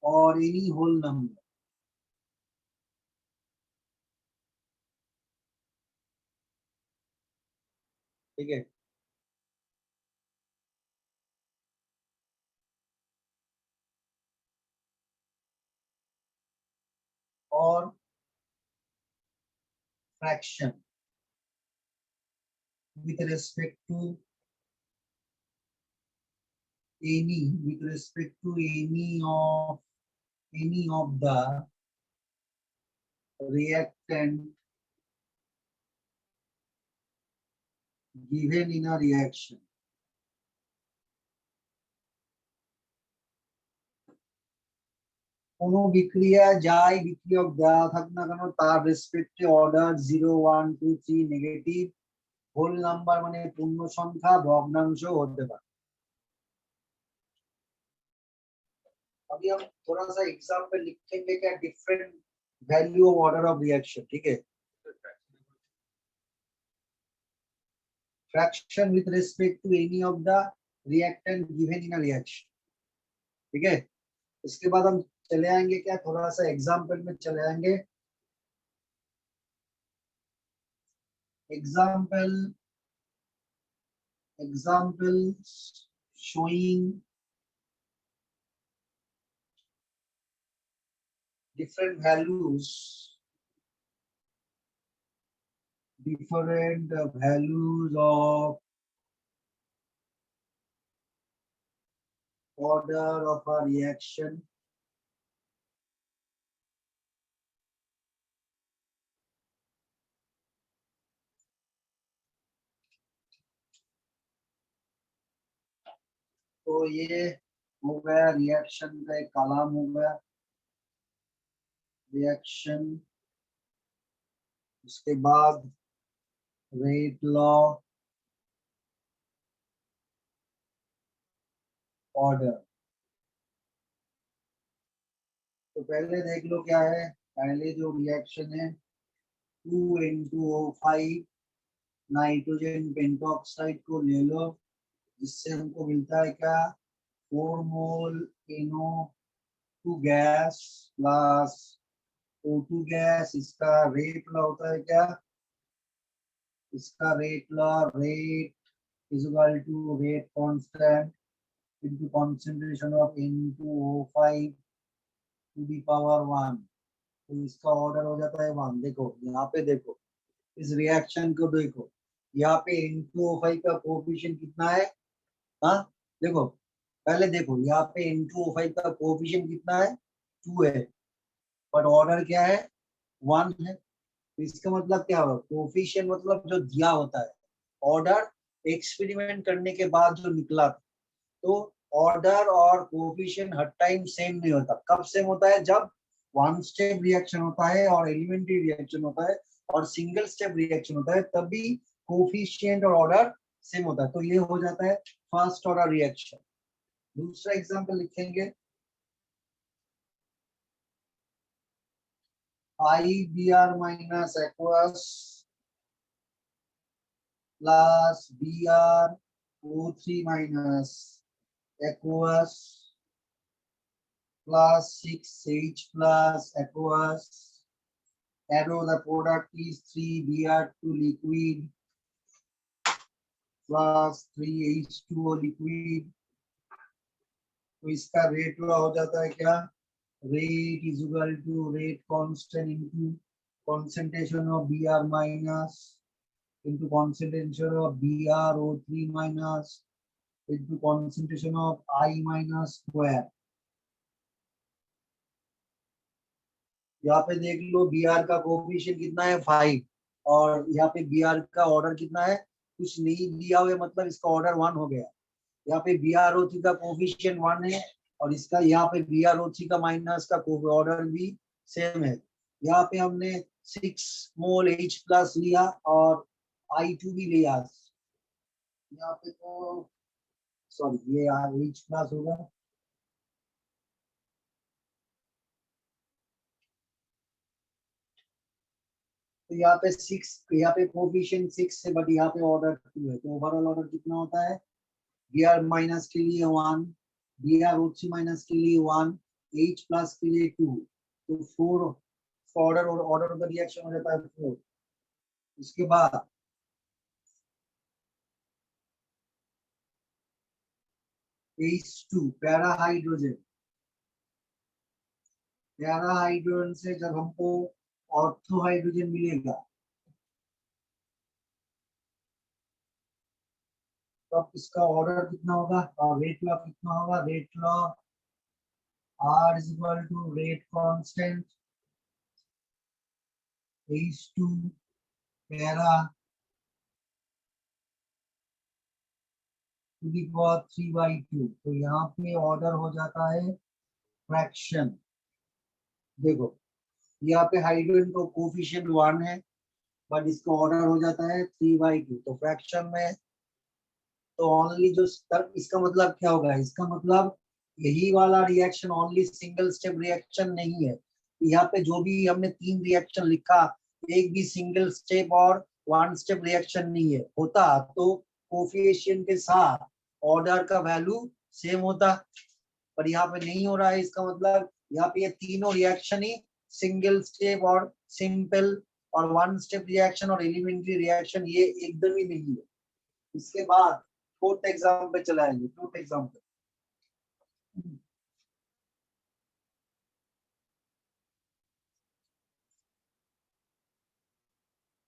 or any whole number। ठीक है, और fraction with respect to any of the reactant given in a reaction। কোনো বিক্রিয়া যাই বিক্রিয়ক দেওয়া থাক না কেন তার রেসপেক্টে অর্ডার 0, 1, 2, 3 নেগেটিভ, होल नंबर माने पूर्ण संख्या, भग्नांश होते पारे। अभी हम थोड़ा सा एग्जांपल लिखेंगे क्या, different value of order of reaction. ठीक है, fraction with respect to any of the reactant given in a reaction. ठीक है, इसके बाद हम चले आएंगे क्या, थोड़ा सा एग्जांपल में चले आएंगे। Example showing different values of order of a reaction तो ये हो गया रिएक्शन का एक कॉलम हो गया, रिएक्शन। उसके बाद रेट लॉ, ऑर्डर। तो पहले देख लो क्या है, पहले जो रिएक्शन है 2N2O5 नाइट्रोजन पेंटॉक्साइड को ले लो, जिससे हमको मिलता है क्या, 4 mole NO2 gas plus O2 gas. इसका रेट लॉ होता है क्या, इसका rate law, rate is equal to rate constant into concentration of N2O5 to the power 1। तो इसका ऑर्डर हो जाता है 1। देखो यहाँ पे, देखो इस रिएक्शन को देखो, यहाँ पे N2O5 का कोएफिशिएंट कितना है, हाँ देखो, पहले देखो यहाँ पे N2O5 का कोएफिशिएंट कितना है, 2 है, बट ऑर्डर क्या है, 1 है। तो इसका मतलब क्या होगा, कोएफिशिएंट मतलब जो दिया होता है, ऑर्डर एक्सपेरिमेंट करने के बाद जो निकला था। तो ऑर्डर और कोफिशिएंट हर टाइम सेम नहीं होता। कब सेम होता है? जब वन स्टेप रिएक्शन होता है और एलिमेंट्री रिएक्शन होता है और सिंगल स्टेप रिएक्शन होता है, तभी कोफिशिएंट और ऑर्डर सेम होता है। तो ये हो जाता है फर्स्ट ऑर्डर रिएक्शन। दूसरा एग्जांपल लिखेंगे, IBr minus aqueous plus BrO3 minus aqueous plus 6H plus aqueous. Arrow the product is 3Br2 liquid plus 3H2O liquid. तो इसका रेट लॉ हो जाता है क्या? Rate is equal to rate constant into concentration of Br minus into concentration of BrO3 minus into concentration of I minus square. यहाँ पे देख लो Br का कोफिशिएंट कितना है 5 और यहाँ पे Br का ऑर्डर कितना है, कुछ नहीं दिया हुआ, मतलब इसका ऑर्डर 1 हो गया। यहाँ पे BrO3 का कोफिशिएंट 1 है और इसका यहाँ पे BrO3 का माइनस का ऑर्डर भी सेम है। यहाँ पे हमने 6 मोल H प्लस लिया और I2 भी लिया। यहाँ पे तो सॉरी ये H प्लस होगा, तो यहाँ पे 6, यहाँ पे कोफिशिएंट 6 है बट यहाँ पे ऑर्डर 2 है। तो ओवरऑल ऑर्डर कितना होता है? Br माइनस के लिए 1, BrO3 माइनस के लिए 1, H प्लस के लिए 2, तो 4 ऑर्डर और ऑर्डर ऑफ द रिएक्शन हो जाता है 4। इसके बाद H2 para hydrogen, para hydrogen से जब हमको ऑर्थो हाइड्रोजन मिलेगा तो अब इसका ऑर्डर कितना होगा और रेट लॉ कितना होगा? Rate law R is equal to rate constant H2 पैरा टू दी पावर 3/2। तो यहाँ पे ऑर्डर हो जाता है फ्रैक्शन। देखो यहाँ पे हाइड्रोजन को कोफिशिएंट 1 है बट इसका ऑर्डर हो जाता है 3/2। तो फ्रैक्शन में तो ओनली जो इसका मतलब क्या होगा? इसका मतलब यही वाला reaction only single step reaction नहीं है। यहाँ पे जो भी हमने 3 रिएक्शन लिखा, एक भी सिंगल स्टेप और 1 स्टेप रिएक्शन नहीं है। होता तो कोफिशिएंट के साथ ऑर्डर का वैल्यू सेम होता, पर यहाँ पे नहीं हो रहा है। इसका मतलब यहाँ पे ये तीनों रिएक्शन ही सिंगल स्टेप और सिंपल और 1 स्टेप रिएक्शन और एलिमेंट्री रिएक्शन ये एकदम ही नहीं है। इसके बाद फोर्थ एग्जाम पे चलाएंगे। फोर्थ एग्जाम पे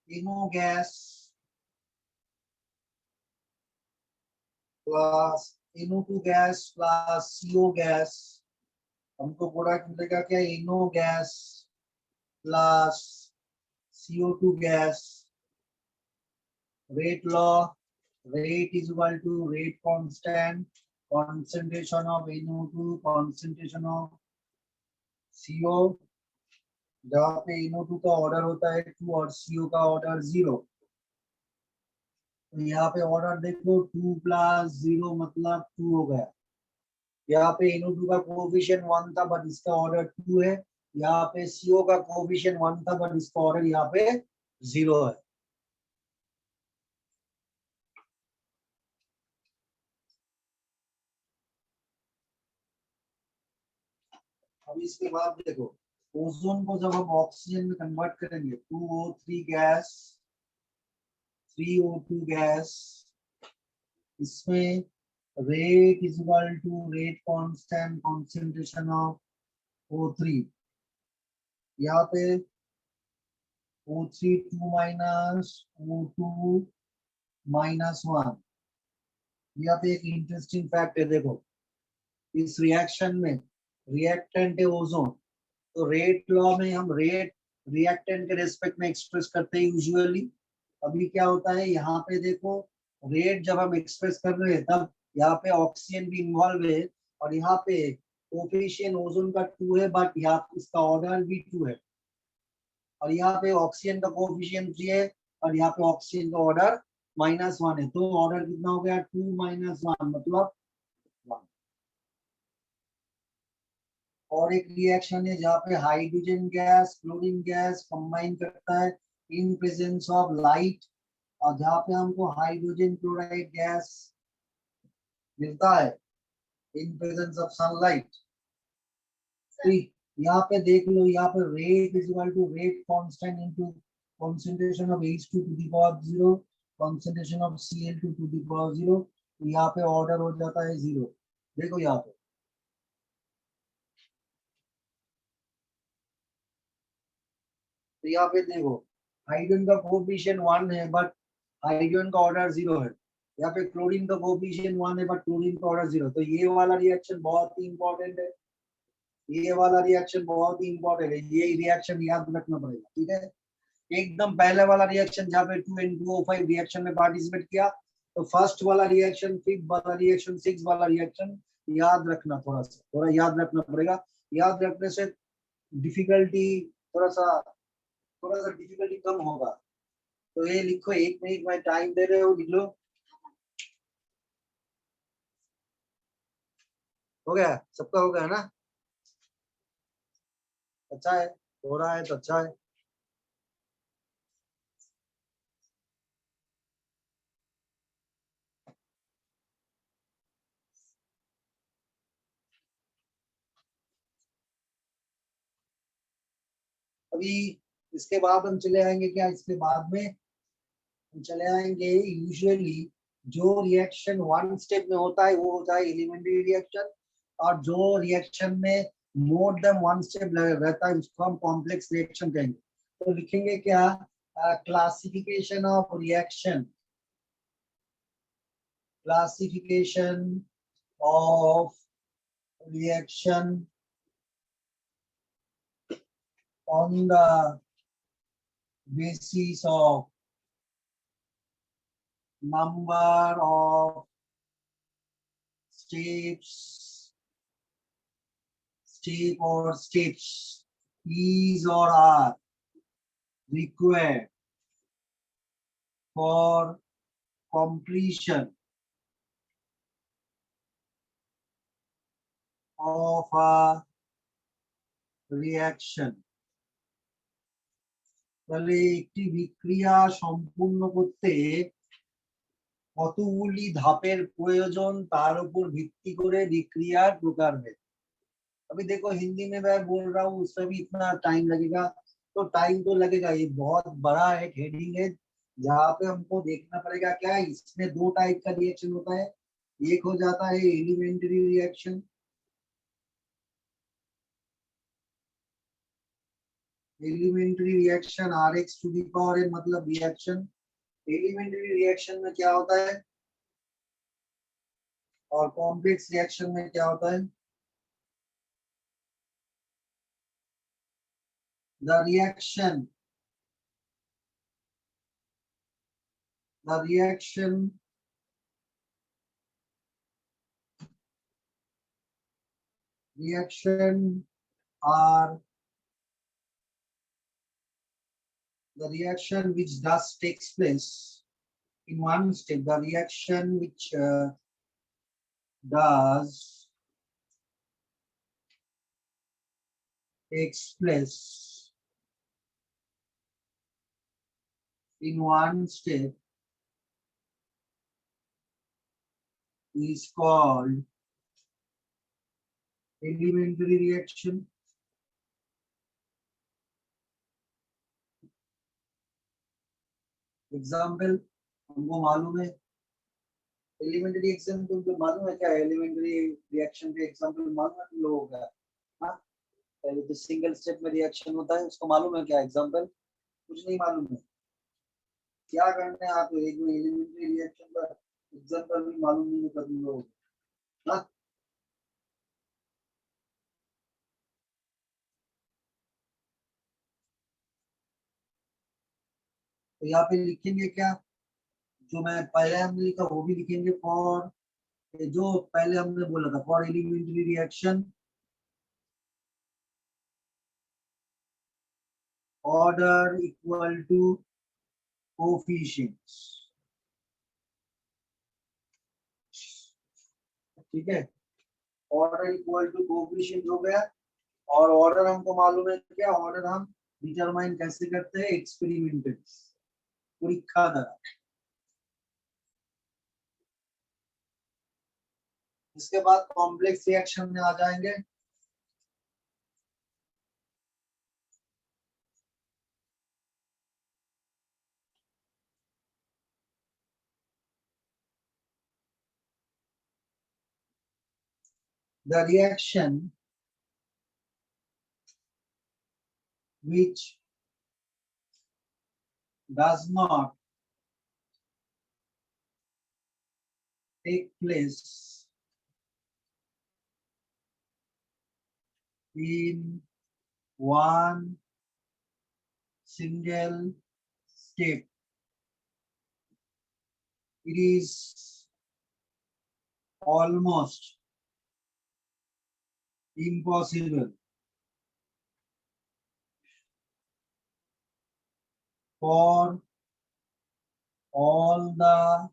NO gas plus NO2 gas plus CO gas, हमको प्रोडक्ट मिलेगा क्या? NO gas plus CO2 gas. Rate law, rate is equal to rate constant concentration of NO2 concentration of CO, जहाँ पे NO2 का order होता है 2 और CO का ऑर्डर 0। तो यहाँ पे ऑर्डर देखो 2 प्लस 0 मतलब 2 हो गया। यहाँ पे NO2 का कोफिशिएंट 1 था बट इसका ऑर्डर 2 है। यहाँ पे CO का कोफिशिएंट 1 था बट इसका ऑर्डर यहाँ पे 0 है। अब इसके बाद देखो ओजोन को जब हम ऑक्सीजन में कन्वर्ट करेंगे 2O3 गैस 3O2 गैस, इसमें rate is equal to rate constant concentration of O3। यहाँ पे O3 2 माइनस O2 माइनस 1। यहाँ पे एक इंटरेस्टिंग फैक्ट है, देखो इस रिएक्शन में रिएक्टेंट है ओजोन, तो रेट लॉ में हम रेट रिएक्टेंट के रेस्पेक्ट में एक्सप्रेस करते हैं यूजुअली। अभी क्या होता है यहाँ पे देखो, रेट जब हम एक्सप्रेस कर रहे हैं तब यहाँ पे ऑक्सीजन भी इन्वॉल्व है, और यहाँ पे कोफिशिएंट ओजोन का 2 है, बट यहाँ इसका ऑर्डर भी 2 है, और यहाँ पे ऑक्सीजन का कोफिशिएंट 3 है, और यहाँ पे ऑक्सीजन का ऑर्डर -1 है, तो ऑर्डर कितना हो गया, 2 - 1 मतलब 1। और एक रिएक्शन है जहाँ पे hydrogen gas chlorine gas combine करता है इन प्रेजेंस ऑफ लाइट, और जहाँ पे हमको हाइड्रोजन क्लोराइड गैस मिलता है इन प्रेजेंस ऑफ सनलाइट। तो यहाँ पे देख लो, यहाँ पे rate is equal to rate constant into concentration of H2 to the power 0, concentration of Cl2 to the power 0, तो यहाँ पे ऑर्डर हो जाता है 0। देखो यहाँ पे, तो यहाँ पे देखो हाइड्रोजन का कोफिशिएंट 1 है, बट हाइड्रोजन का ऑर्डर 0 है। यहाँ पे क्लोरीन का कोफिशिएंट 1 है, बट क्लोरीन का ऑर्डर 0। तो ये वाला रिएक्शन बहुत ही इंपॉर्टेंट है, ये वाला रिएक्शन बहुत ही इंपॉर्टेंट है, ये रिएक्शन याद रखना पड़ेगा, ठीक है। एकदम पहले वाला रिएक्शन जहाँ पे 2N2O5 रिएक्शन में पार्टिसिपेट किया, तो फर्स्ट वाला रिएक्शन, फिफ्थ वाला रिएक्शन, सिक्स वाला रिएक्शन याद रखना, थोड़ा सा थोड़ा याद रखना पड़ेगा। याद रखने से डिफिकल्टी थोड़ा सा डिफिकल्टी कम होगा। तो ये लिखो, 1 मिनट में टाइम दे रहे हो, लिख लो। हो गया, सबका हो गया ना? अच्छा है, हो रहा है तो अच्छा है। अभी इसके बाद हम चले आएंगे, क्या इसके बाद में हम चले आएंगे, यूजुअली जो रिएक्शन 1 स्टेप में होता है वो होता है एलिमेंट्री रिएक्शन, और जो रिएक्शन में मोर देन 1 स्टेप रहता है उसको हम कॉम्प्लेक्स रिएक्शन कहेंगे। तो लिखेंगे क्या, classification of reaction, classification of reaction on the basis of number of steps, step or steps is or are required for completion of a reaction। তাহলে একটি বিক্রিয়া সম্পূর্ণ করতে কতগুলি ধাপের প্রয়োজন তার উপর ভিত্তি করে বিক্রিয়ার প্রকারভেদ। अभी देखो हिंदी में मैं बोल रहा हूँ उसमें भी इतना टाइम लगेगा, तो टाइम तो लगेगा। ये बहुत बड़ा एक हेडिंग है जहाँ पे हमको देखना पड़ेगा क्या है, इसमें 2 टाइप का रिएक्शन होता है। एक हो जाता है elementary reaction, elementary reaction Rx to the power है, मतलब रिएक्शन एलिमेंट्री रिएक्शन में क्या होता है, और कॉम्प्लेक्स रिएक्शन में क्या होता है। The reaction the reaction reaction are the reaction which does takes place in 1 step, the reaction which does takes place in 1 step is called elementary reaction। Example हमको मालूम है, एलिमेंट्री रिएक्शन तुमको मालूम है क्या, एलिमेंट्री रिएक्शन के example मालूम है तुम लोगों का? हाँ, पहले जो सिंगल स्टेप में रिएक्शन होता है उसको मालूम है क्या एग्जाम्पल? कुछ नहीं मालूम है, क्या करना है आप एक एलिमेंट्री रिएक्शन का एग्जाम्पल भी मालूम नहीं होता तुम लोगों को? हाँ, तो यहाँ पे लिखेंगे क्या, जो मैं पहले हमने लिखा वो भी लिखेंगे, फॉर जो पहले हमने बोला था, for elementary reaction order equal to coefficients. ठीक है, ऑर्डर इक्वल टू कोफिशिएंट हो गया। और ऑर्डर हमको मालूम है क्या, ऑर्डर हम डिटरमाइन कैसे करते हैं, एक्सपेरिमेंटल, परीक्षा द्वारा। इसके बाद कॉम्प्लेक्स रिएक्शन में आ जाएंगे। The reaction which does not take place in one single step, it is almost impossible for all the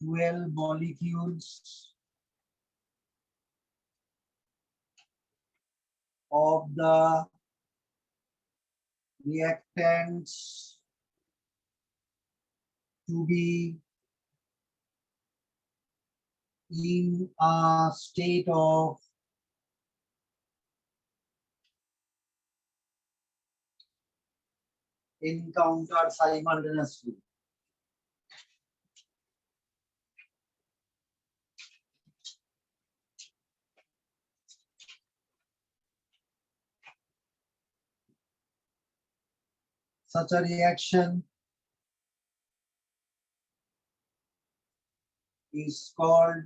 12 molecules of the reactants to be in a state of encounter simultaneously. Such a reaction is called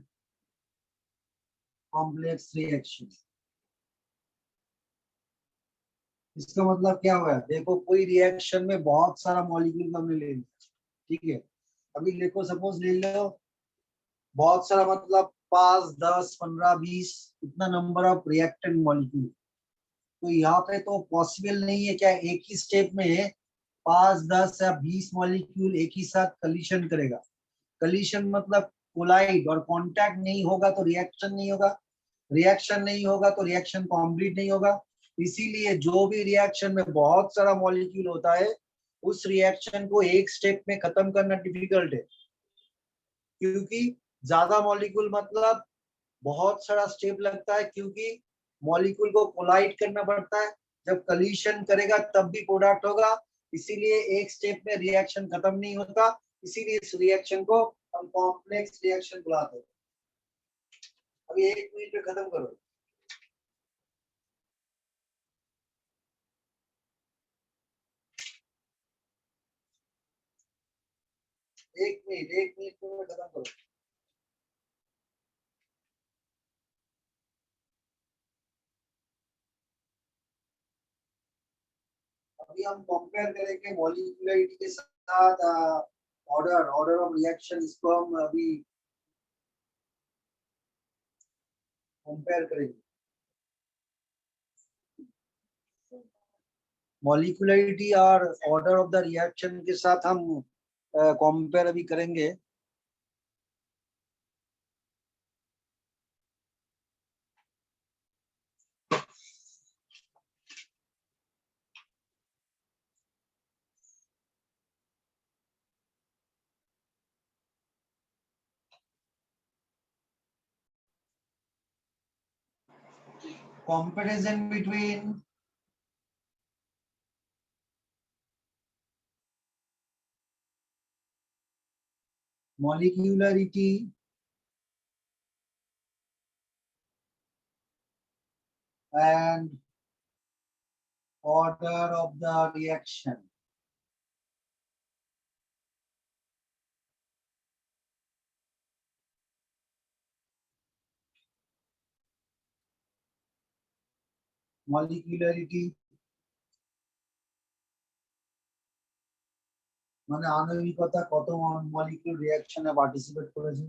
complex reaction. इसका मतलब क्या हुआ, देखो कोई reaction में बहुत सारा molecule हमने ले लिया, ठीक है। अभी देखो सपोज ले लो बहुत सारा, मतलब 5, 10, 15, 20, इतना नंबर ऑफ रिएक्टेंट मॉलिक्यूल। तो यहाँ पे तो पॉसिबल नहीं है क्या एक ही स्टेप में 5, 10 या 20 मॉलिक्यूल एक ही साथ कलीशन करेगा। कलीशन मतलब कोलाइड, और कांटेक्ट नहीं होगा तो रिएक्शन नहीं होगा, रिएक्शन नहीं होगा तो रिएक्शन कंप्लीट नहीं होगा। इसीलिए जो भी रिएक्शन में बहुत सारा मॉलिक्यूल होता है उस रिएक्शन को एक स्टेप में खत्म करना डिफिकल्ट है, क्योंकि ज्यादा मॉलिक्यूल मतलब बहुत सारा स्टेप लगता है, क्योंकि मॉलिक्यूल को कोलाइड करना पड़ता है, जब कलीशन करेगा तब भी प्रोडक्ट होगा। इसीलिए एक स्टेप में रिएक्शन खत्म नहीं होता, इसीलिए इस रिएक्शन को हम कॉम्प्लेक्स रिएक्शन बुलाते हैं। अभी 1 मिनट में खत्म करो। एक मिनट में खत्म करो। अभी हम कंपेयर करेंगे मॉलिक्यूलरिटी के साथ ऑर्डर ऑफ रिएक्शन, इसको हम अभी कंपेयर करेंगे। मॉलिक्यूलरिटी और ऑर्डर ऑफ द रिएक्शन के साथ हम कंपेयर अभी करेंगे। Comparison between molecularity and order of the reaction. Molecularity মানে আণবিকতা কত मॉलिक्यूल रिएक्शन में पार्टिसिपेट করেছে,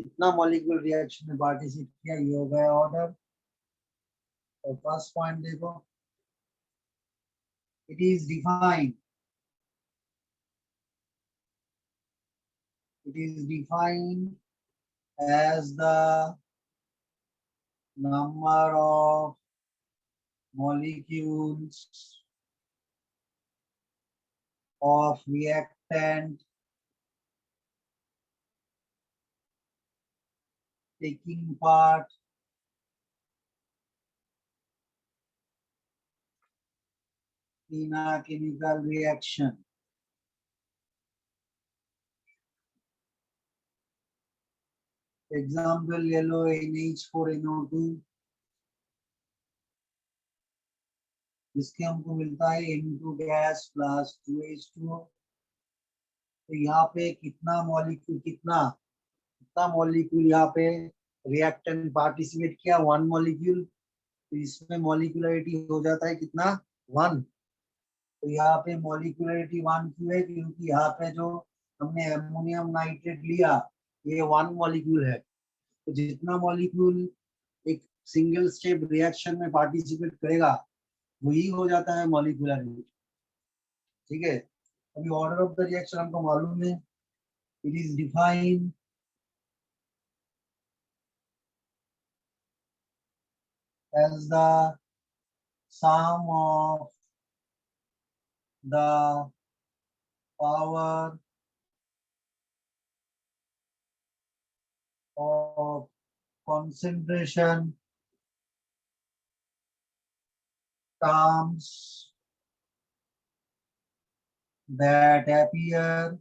कितना मॉलिक्यूल रिएक्शन में पार्टिसिपेट किया, ये हो गया ऑर्डर। और फर्स्ट पॉइंट देखो, it is defined, it is defined as the number of molecules of reactant taking part in a chemical reaction. Example yellow NH4NO2, जिसके हमको मिलता है N2 गैस प्लस 2H2O। तो यहाँ पे कितना मॉलिक्यूल, कितना कितना मॉलिक्यूल यहाँ पे रिएक्टेंट पार्टिसिपेट किया, 1 मॉलिक्यूल। तो इसमें मॉलिक्यूलरिटी हो जाता है कितना, 1। तो यहाँ पे मॉलिक्यूलरिटी 1 क्यों है, क्योंकि यहाँ पे जो हमने एमोनियम नाइट्रेट लिया ये 1 मॉलिक्यूल है। तो जितना मॉलिक्यूल एक सिंगल स्टेप रिएक्शन में पार्टिसिपेट करेगा वही हो जाता है मॉलिक्यूलरिटी। ठीक है, अभी ऑर्डर ऑफ द रिएक्शन हमको मालूम है, it is defined as the sum of the power of concentration terms that appear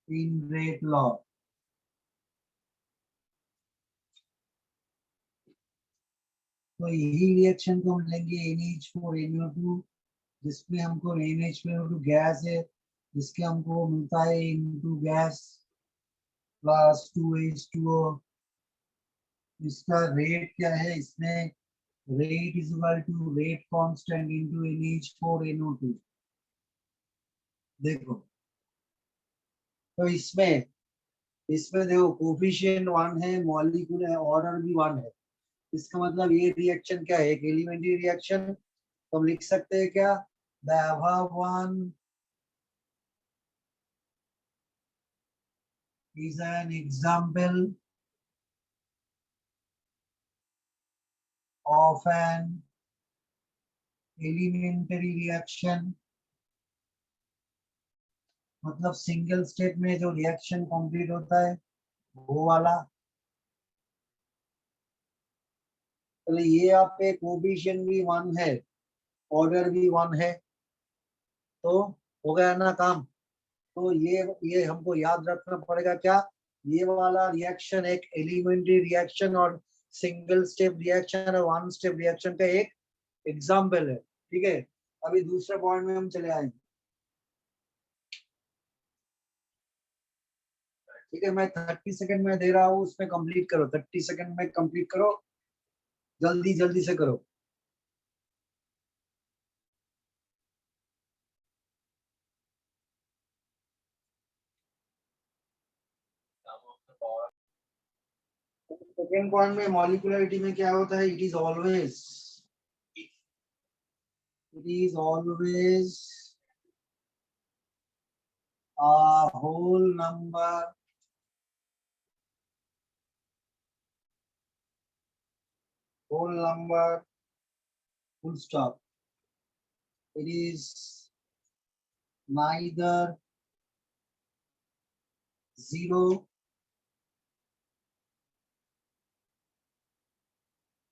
in rate law। तो यही रिएक्शन को हम लेंगे NH4NO2, जिसमें हमको NH4NO2 गैस है, जिसके हमको मिलता है N2 गैस प्लस 2H2O। इसका रेट क्या है, इसमें rate is equal to rate constant into NH4NO2। देखो, तो इसमें इसमें देखो कोफिशिएंट 1 है, मॉलिक्यूल है, ऑर्डर भी 1 है। इसका मतलब ये रिएक्शन क्या है, एक एलिमेंट्री रिएक्शन। तो हम लिख सकते हैं क्या, the above one is an example of an elementary reaction। मतलब सिंगल स्टेप में जो रिएक्शन कंप्लीट होता है वो वाला। तो ये आप पे कोफिशिएंट भी 1 है, ऑर्डर भी 1 है, तो हो गया ना काम। तो ये हमको याद रखना पड़ेगा क्या, ये वाला रिएक्शन एक एलिमेंट्री रिएक्शन और सिंगल स्टेप रिएक्शन और 1 स्टेप रिएक्शन का एक एग्जाम्पल है। ठीक है, अभी दूसरे पॉइंट में हम चले आएंगे। ठीक है, मैं 30 सेकंड में दे रहा हूँ, उसमें कंप्लीट करो, 30 सेकंड में कंप्लीट करो, जल्दी जल्दी से करो। सेकंड पॉइंट में मॉलिक्यूलरिटी में क्या होता है, it is always a whole number full stop। It is neither zero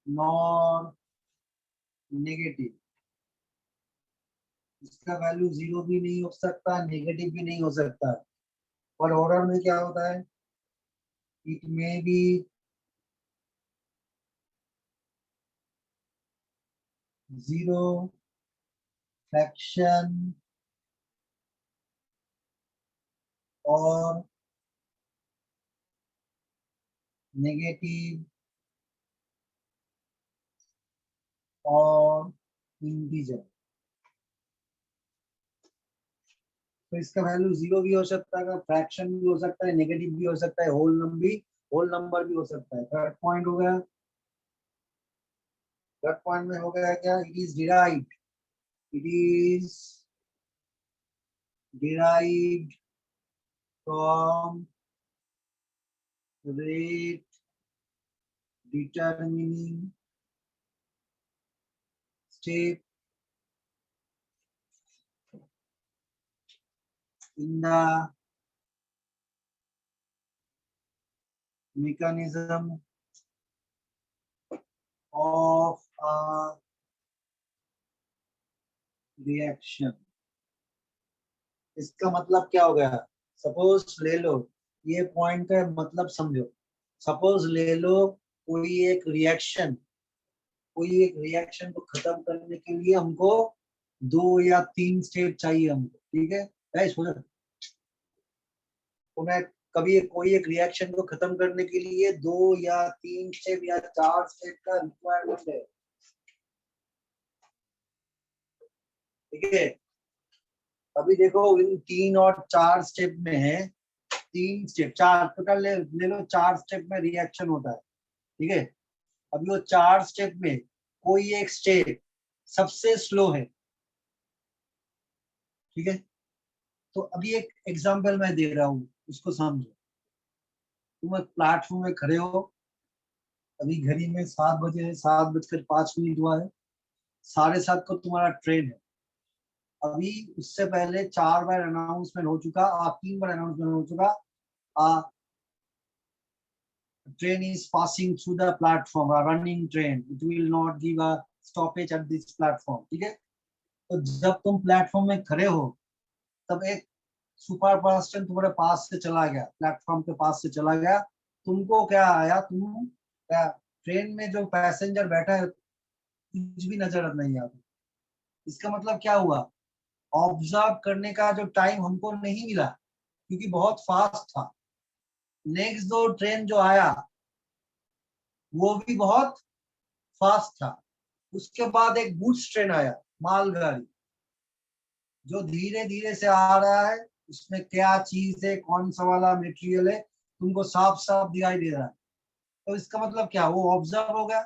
nor negative. इसका वैल्यू 0 भी नहीं हो सकता, नेगेटिव भी नहीं हो सकता। और ऑर्डर में क्या होता है, it may be zero, fraction और नेगेटिव और इंटीजर। तो इसका वैल्यू 0 भी हो सकता है, फ्रैक्शन भी हो सकता है, नेगेटिव भी हो सकता है, होल नंबर भी हो सकता है। थर्ड पॉइंट हो गया, थर्ड पॉइंट में हो गया क्या, it is derived, it is derived from rate determining step in the mechanism of a reaction। इसका मतलब क्या हो गया, सपोज ले लो, ये पॉइंट का मतलब समझो। सपोज ले लो कोई एक रिएक्शन को खत्म करने के लिए हमको 2 या 3 स्टेप चाहिए हमको, ठीक है गाइस। तो मैं कभी कोई एक रिएक्शन को खत्म करने के लिए 2 या 3 स्टेप या 4 स्टेप का रिक्वायरमेंट है, ठीक है। अभी देखो इन 3 और 4 स्टेप में है, 3 स्टेप 4 टोटल ले लो, 4 स्टेप में रिएक्शन होता है, ठीक है। अभी वो 4 स्टेप में कोई एक स्टेप सबसे स्लो है, ठीक है। तो अभी एक एग्जांपल मैं दे रहा हूँ, उसको समझो। तुम एक प्लेटफॉर्म में खड़े हो, अभी घड़ी में 7 बजे है, 7:05 हुआ है, 7:30 को तुम्हारा ट्रेन है। अभी उससे पहले 4 बार अनाउंसमेंट हो चुका, 3 बार अनाउंसमेंट हो चुका, train is passing through the platform, a running train, it will not give a stoppage at this platform, ठीक है। तो जब तुम प्लेटफॉर्म में खड़े हो, तब एक सुपर फास्ट ट्रेन तुम्हारे पास से चला गया, प्लेटफॉर्म के पास से चला गया। तुमको क्या आया, तुम क्या ट्रेन में जो पैसेंजर बैठा है कुछ भी नजर नहीं आता। इसका मतलब क्या हुआ, ऑब्जर्व करने का जो टाइम हमको नहीं मिला, क्योंकि बहुत फास्ट था। नेक्स्ट दो ट्रेन जो आया वो भी बहुत फास्ट था। उसके बाद एक गुड्स ट्रेन आया, मालगाड़ी, जो धीरे धीरे से आ रहा है। उसमें क्या चीज है, कौन सा वाला मटेरियल है, तुमको साफ साफ दिखाई दे रहा है। तो इसका मतलब क्या, वो ऑब्जर्व हो गया।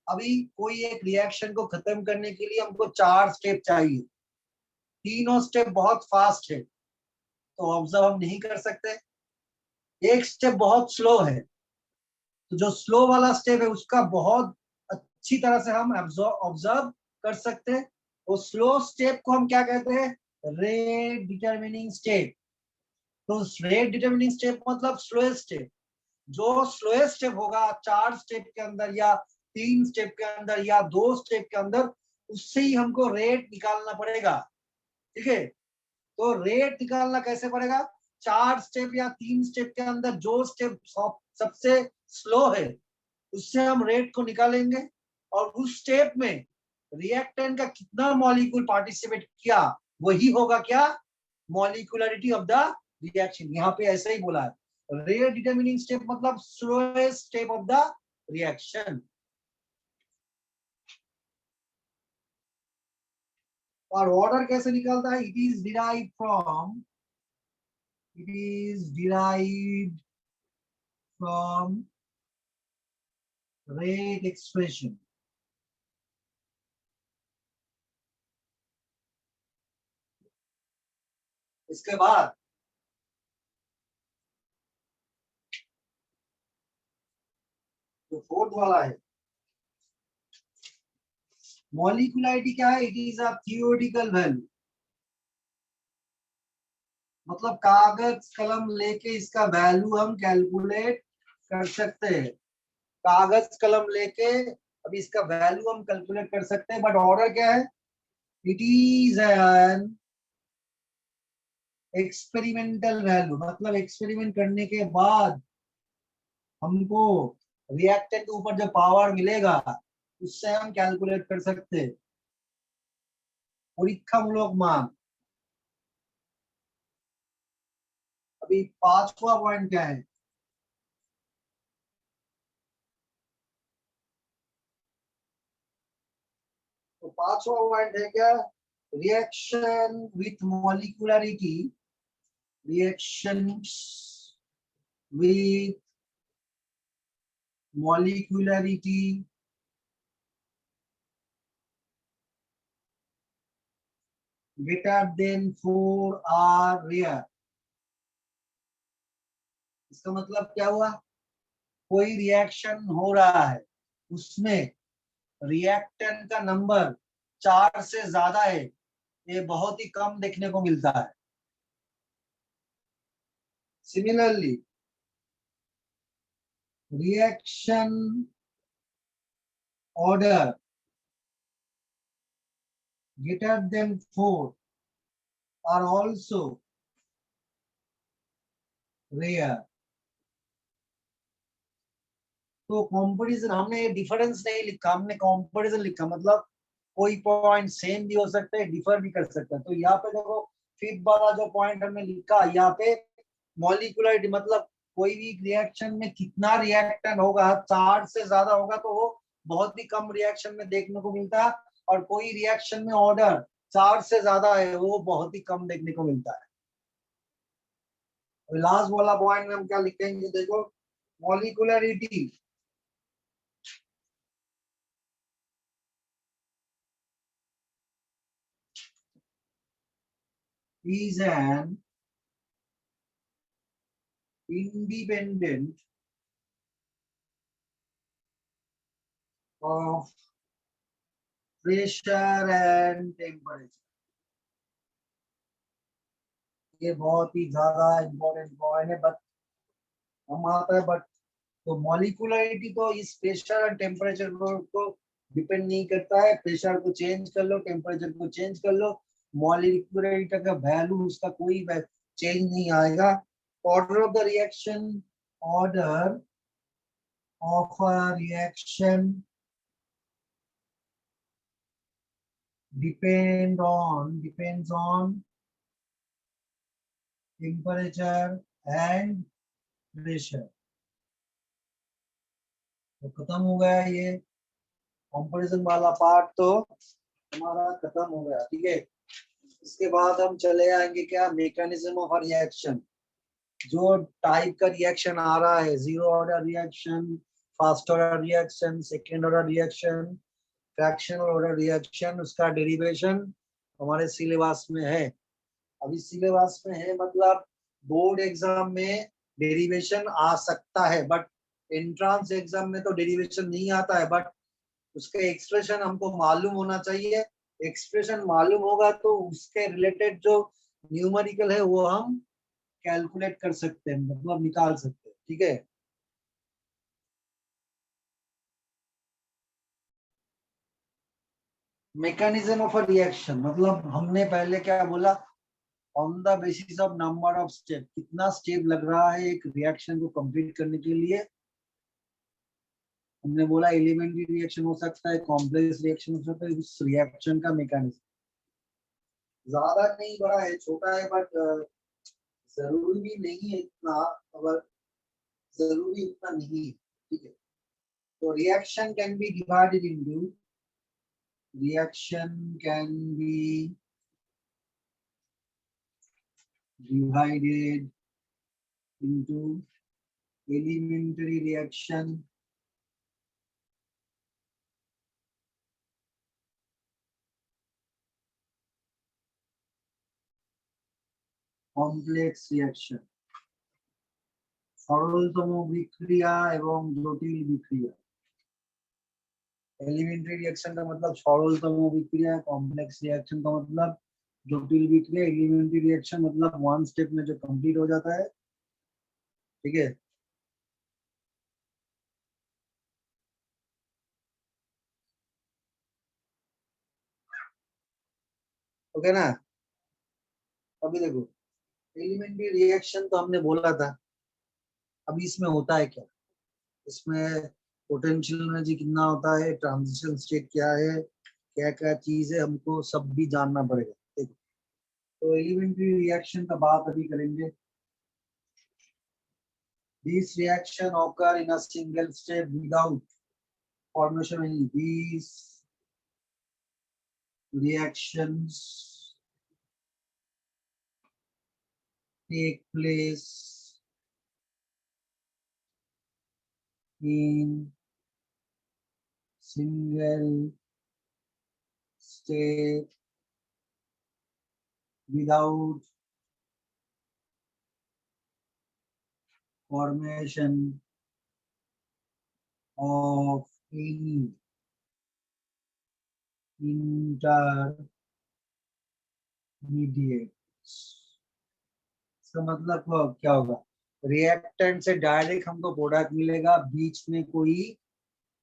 अभी कोई एक रिएक्शन को खत्म करने के लिए हमको 4 स्टेप चाहिए, तीनों स्टेप बहुत फास्ट है, तो ऑब्जर्व हम नहीं कर सकते। एक स्टेप बहुत स्लो है, तो जो स्लो वाला स्टेप है उसका बहुत अच्छी तरह से हम ऑब्जर्व कर सकते हैं। वो स्लो स्टेप को हम क्या कहते हैं, रेट डिटरमिनिंग स्टेप। तो रेट डिटरमिनिंग स्टेप मतलब स्लोएस्ट स्टेप। जो स्लोएस्ट स्टेप होगा 4 स्टेप के अंदर या 3 स्टेप के अंदर या 2 स्टेप के अंदर, उससे ही हमको रेट निकालना पड़ेगा, ठीक है। तो रेट निकालना कैसे पड़ेगा, 4 स्टेप या 3 स्टेप के अंदर जो स्टेप सबसे स्लो है उससे हम रेट को निकालेंगे, और उस स्टेप में रिएक्टेंट का कितना मॉलिक्यूल पार्टिसिपेट किया वही होगा क्या, मॉलिक्यूलरिटी ऑफ द रिएक्शन। यहाँ पे ऐसे ही बोला है, रेट डिटरमिनिंग स्टेप मतलब slowest step of the reaction. और ऑर्डर कैसे निकलता है, it is derived from rate expression. इसके बाद जो फोर्थ वाला है, मॉलिक्यूलरिटी क्या है, it is a theoretical value. मतलब कागज कलम लेके इसका वैल्यू हम कैलकुलेट कर सकते हैं। कागज कलम लेके अभी इसका वैल्यू हम कैलकुलेट कर सकते हैं, बट ऑर्डर क्या है, it is an experimental value. मतलब एक्सपेरिमेंट करने के बाद हमको रिएक्टेंट के ऊपर जो पावर मिलेगा उससे हम कैलकुलेट कर सकते हैं। परीक्षामूलक मान। अभी 5वां पॉइंट क्या है, तो 5वां पॉइंट है क्या, reaction with molecularity reactions with molecularity greater than 4 are rare. इसका मतलब क्या हुआ? कोई रिएक्शन हो रहा है, उसमें रिएक्टेंट का नंबर 4 से ज्यादा है, ये बहुत ही कम देखने को मिलता है. Similarly reaction order greater than 4 are also rare. तो कंपैरिजन हमने ये डिफरेंस नहीं लिखा, हमने कंपैरिजन लिखा. मतलब कोई पॉइंट सेम भी हो सकता है, डिफर भी कर सकता है. तो यहाँ पे देखो फिफ्थ वाला जो पॉइंट हमने लिखा, यहाँ पे मॉलिक्यूलरिटी मतलब कोई भी रिएक्शन में कितना रिएक्टेंट होगा, 4 से ज्यादा होगा तो वो बहुत ही कम रिएक्शन में देखने को मिलता है, और कोई रिएक्शन में ऑर्डर 4 से ज्यादा है वो बहुत ही कम देखने को मिलता है. लास्ट वाला पॉइंट में हम क्या लिखेंगे, देखो molecularity is an independent of pressure and temperature. ये बहुत ही ज्यादा इम्पोर्टेंट पॉइंट है, बट हम आता है बट तो मॉलिक्यूलरिटी तो इस प्रेशर और टेम्परेचर को डिपेंड नहीं करता है. प्रेशर को चेंज कर लो, टेम्परेचर को चेंज कर लो, मॉलिक्यूलरिटी का वैल्यू उसका कोई चेंज नहीं आएगा. Order of the reaction, order of a reaction depends on temperature and pressure. तो खत्म हो गया ये कंपैरिजन वाला पार्ट, तो हमारा खत्म हो गया. ठीक है, इसके बाद हम चले आएंगे क्या, मैकेनिज्म ऑफ रिएक्शन. जो टाइप का रिएक्शन आ रहा है, zero order reaction, first order reaction, second order reaction, fractional order reaction, उसका डेरिवेशन हमारे सिलेबस में है. अभी सिलेबस में है मतलब बोर्ड एग्जाम में डेरिवेशन आ सकता है, बट एंट्रेंस एग्जाम में तो डेरिवेशन नहीं आता है. बट उसके एक्सप्रेशन हमको मालूम होना चाहिए. एक्सप्रेशन मालूम होगा तो उसके रिलेटेड जो न्यूमेरिकल है वो हम कैलकुलेट कर सकते हैं, मतलब निकाल सकते हैं. ठीक है, मैकेनिज्म ऑफ अ रिएक्शन मतलब हमने पहले क्या बोला, on the basis of number of step, कितना स्टेप लग रहा है एक रिएक्शन को कंप्लीट करने के लिए. हमने बोला एलिमेंट्री रिएक्शन हो सकता है, कॉम्प्लेक्स रिएक्शन हो सकता है. उस रिएक्शन का मैकेनिज्म ज्यादा नहीं बड़ा है, छोटा है, बट जरूरी भी नहीं है इतना, अगर जरूरी इतना नहीं है. ठीक है, तो reaction can be divided into, reaction can be divided into elementary reaction, complex reaction, সরলতম বিক্রিয়া এবং জটিল বিক্রিয়া. एलिमेंट्री रिएक्शन का मतलब सरलतम विक्रिया, कॉम्प्लेक्स रिएक्शन का मतलब जटिल विक्रिया. एलिमेंट्री रिएक्शन मतलब वन स्टेप में जो कंप्लीट हो जाता है. ठीक है, ओके ना. अभी देखो एलिमेंट्री रिएक्शन तो हमने बोला था. अभी इसमें होता है क्या, इसमें पोटेंशियल एनर्जी कितना होता है, ट्रांजिशन स्टेट क्या है, क्या क्या चीज है, हमको सब भी जानना पड़ेगा. देखो, तो एलिमेंट्री रिएक्शन का बात अभी करेंगे. This reaction occur in a single step without formation in these reactions take place in single state without formation of any intermediate. इसका मतलब क्या होगा? रिएक्टेंट से डायरेक्ट हमको प्रोडक्ट मिलेगा, बीच में कोई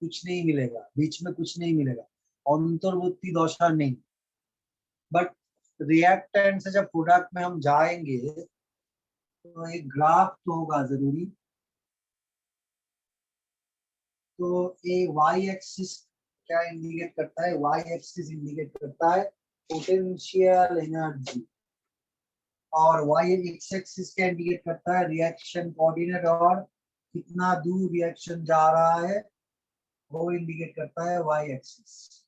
कुछ नहीं मिलेगा, बीच में कुछ नहीं मिलेगा, अंतर्वर्ती दशा नहीं। बट रिएक्टेंट से जब प्रोडक्ट में हम जाएंगे तो एक ग्राफ तो होगा जरूरी। तो ये वाई एक्सिस क्या इंडिकेट करता है? वाई एक्सिस इंडिकेट करता है पोटेंशियल एनर्जी, और वाई एक्सिस क्या इंडिकेट करता है? रिएक्शन कोऑर्डिनेट, और कितना दूर रिएक्शन जा रहा है वो इंडिकेट करता है वाई एक्सिस।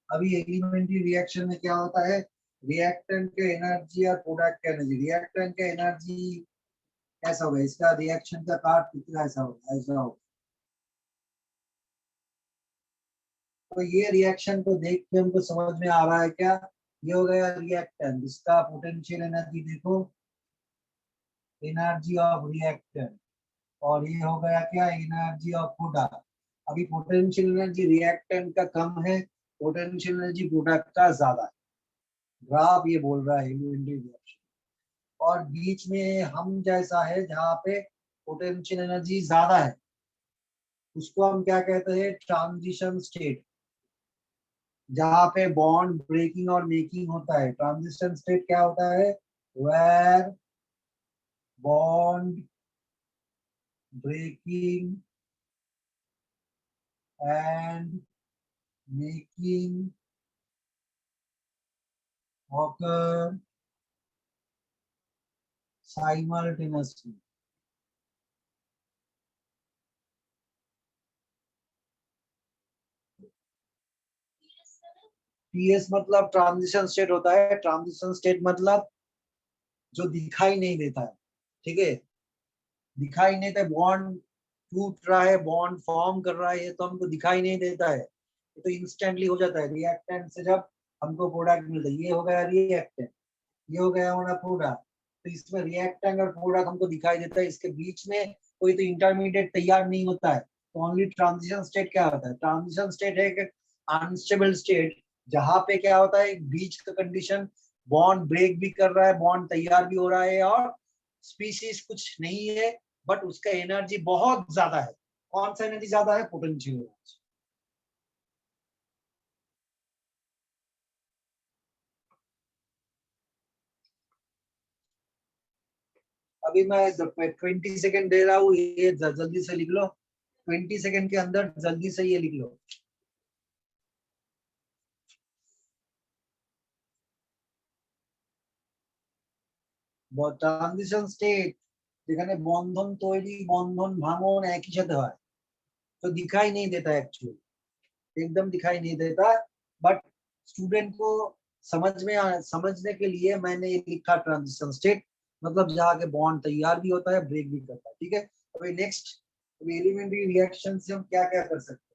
अभी एलिमेंट्री रिएक्शन में क्या होता है? रिएक्टेंट के एनर्जी और प्रोडक्ट के एनर्जी। रिएक्टेंट के एनर्जी कैसा होगा? इसका रिएक्शन का कार्ड कितना ऐसा होगा? ऐसा होगा। तो ये रिएक्शन को देख के हमको समझ में आ रहा है क्या? ये हो गया रिएक्टेंट, इसका पोटेंशियल एनर्जी देखो, एनर्जी ऑफ रिएक्टेंट, और ये हो गया क्या? Energy of product. अभी पोटेंशियल एनर्जी रिएक्टेंट का कम है, पोटेंशियल एनर्जी प्रोडक्ट का ज्यादा है। ग्राफ ये बोल रहा है एलिमेंट्री रिएक्शन। और बीच में हम जैसा है जहाँ पे पोटेंशियल एनर्जी ज्यादा है, उसको हम क्या कहते हैं? Transition state. जहाँ पे बॉन्ड ब्रेकिंग और मेकिंग होता है, ट्रांजिशन स्टेट क्या होता है? Where bond breaking and making occur simultaneously. TS मतलब ट्रांजिशन स्टेट होता है। ट्रांजिशन स्टेट मतलब जो दिखाई नहीं देता है, ठीक है? दिखाई नहीं देता, बॉन्ड टूट रहा है, बॉन्ड फॉर्म कर रहा है, ये तो हमको दिखाई नहीं देता है, ये तो इंस्टेंटली हो जाता है रिएक्टेंट से जब हमको प्रोडक्ट मिलता है। ये हो गया रिएक्टेंट, ये हो गया हमारा प्रोडक्ट। तो इसमें रिएक्टेंट और प्रोडक्ट हमको दिखाई देता है, इसके बीच में कोई तो इंटरमीडिएट तैयार नहीं होता है। तो ओनली ट्रांजिशन स्टेट क्या होता है? ट्रांजिशन स्टेट है एक अनस्टेबल स्टेट, जहां पे क्या होता है? बीच का कंडीशन, बॉन्ड ब्रेक भी कर रहा है, बॉन्ड तैयार भी हो रहा है, और स्पीसीज कुछ नहीं है, बट उसका एनर्जी बहुत ज्यादा है। कौन सा एनर्जी ज्यादा है? Potential energy. अभी मैं 20 सेकेंड दे रहा हूँ, ये जल्दी से लिख लो। 20 सेकेंड के अंदर जल्दी से ये लिख लो। ট্রানজিশন স্টেট যেখানে বন্ধন তৈরি, বন্ধন ভাঙন একই সাথে হয়, तो दिखाई नहीं देता एक्चुअली, एकदम दिखाई नहीं देता। बट स्टूडेंट को समझने के लिए मैंने ये लिखा ट्रांजिशन स्टेट, मतलब जहाँ के बॉन्ड तैयार भी होता है, ब्रेक भी करता है, ठीक है? अभी नेक्स्ट, अभी एलिमेंट्री रिएक्शन से हम क्या क्या कर सकते हैं?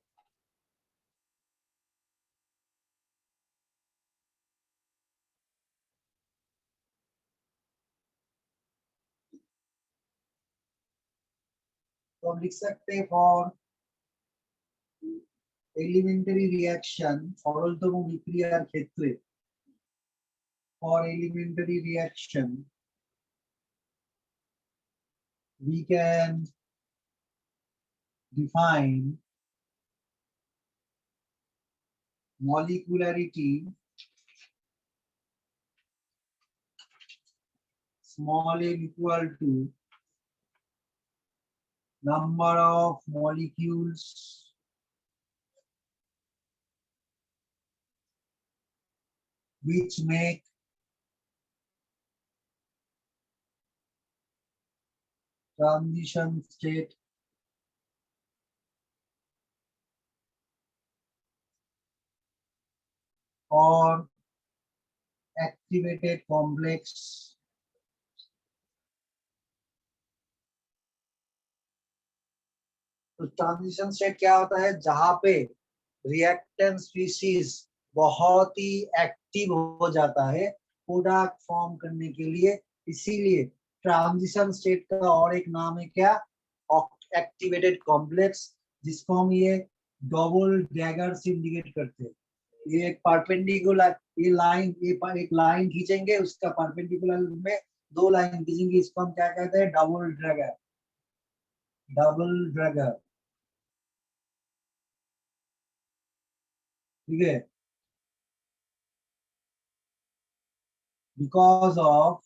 तो हम लिख सकते हैं फॉर एलिमेंटरी रिएक्शन, সরলতম বিক্রিয়ার ক্ষেত্রে, for elementary reaction we can define molecularity small m equal to number of molecules which make transition state or activated complex तो ट्रांजिशन स्टेट क्या होता है, जहां पे रिएक्टेंट स्पीशीज बहुत ही एक्टिव हो जाता है प्रोडक्ट फॉर्म करने के लिए। इसीलिए ट्रांजिशन स्टेट का और एक नाम है क्या, एक्टिवेटेड कॉम्प्लेक्स, जिसको हम ये डबल डैगर से इंडिकेट करते हैं। ये एक परपेंडिकुलर, ये लाइन, ये एक लाइन खींचेंगे, उसका परपेंडिकुलर में दो लाइन खींचेंगे, इसको हम क्या कहते हैं, डबल ड्रैगर, डबल ड्रैगर, ठीक है। Because of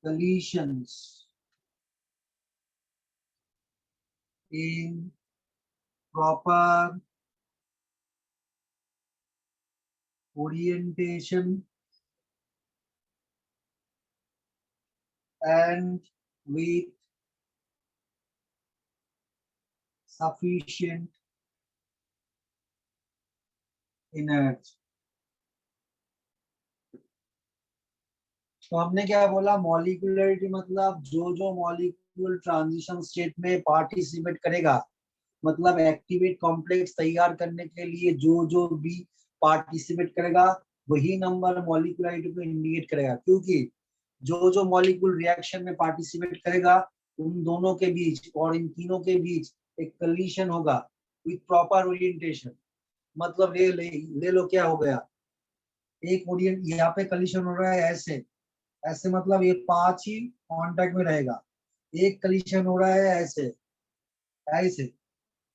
collisions in proper orientation and with sufficient energy। तो हमने क्या बोला, मॉलिक्यूलरिटी मतलब जो जो मॉलिक्यूल ट्रांजिशन स्टेट में पार्टिसिपेट करेगा, मतलब एक्टिवेट कॉम्प्लेक्स तैयार करने के लिए जो जो भी पार्टिसिपेट करेगा, वही नंबर मॉलिक्यूलरिटी को इंडिकेट करेगा। क्योंकि जो जो मॉलिक्यूल रिएक्शन में पार्टिसिपेट करेगा, उन दोनों के बीच और इन तीनों के बीच एक कोलिशन होगा विथ प्रॉपर ओरिएंटेशन। मतलब ले लो क्या हो गया, एक ओरिएंट यहाँ पे कोलिशन हो रहा है ऐसे, ऐसे मतलब ये पांच ही कांटेक्ट में रहेगा। एक कोलिशन हो रहा है ऐसे, ऐसे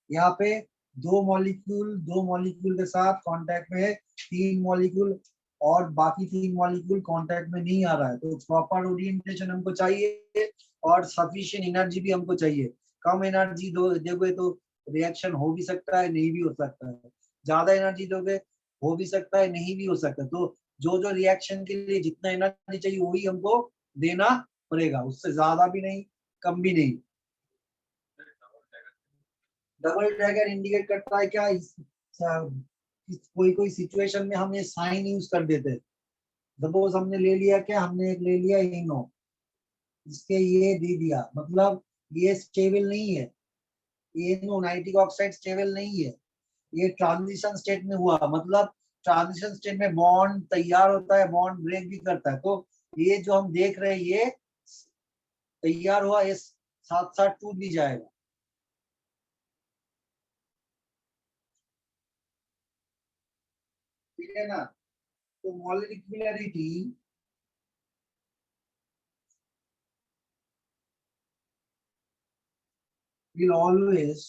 यहाँ पे दो मॉलिक्यूल के साथ कांटेक्ट में है, तीन मॉलिक्यूल, और बाकी तीन मॉलिक्यूल कांटेक्ट में नहीं आ रहा है। तो प्रॉपर ओरिएंटेशन हमको चाहिए और सफिशिएंट एनर्जी भी हमको चाहिए। कम एनर्जी दोगे तो रिएक्शन हो भी सकता है, नहीं भी हो सकता है। ज्यादा एनर्जी दोगे, हो भी सकता है, नहीं भी हो सकता है। तो जो जो रिएक्शन के लिए जितना एनर्जी चाहिए वही हमको देना पड़ेगा, उससे ज्यादा भी नहीं, कम भी नहीं। डबल ड्रैगन इंडिकेट करता है क्या, कोई कोई सिचुएशन में हम ये साइन यूज कर देते हैं। सपोज हमने ले लिया क्या, हमने एक ले लिया इनो, इसके ये दे दिया, मतलब ये स्टेबल नहीं है, ये नो नाइट्रिक ऑक्साइड स्टेबल नहीं है, ये ट्रांजिशन स्टेट में हुआ, मतलब ट्रांजिशन स्टेट में बॉन्ड तैयार होता है, बॉन्ड ब्रेक भी करता है। तो ये जो हम देख रहे हैं ये तैयार हुआ, ये साथ साथ टूट भी जाएगा। ठीक है ना। तो molecularity will always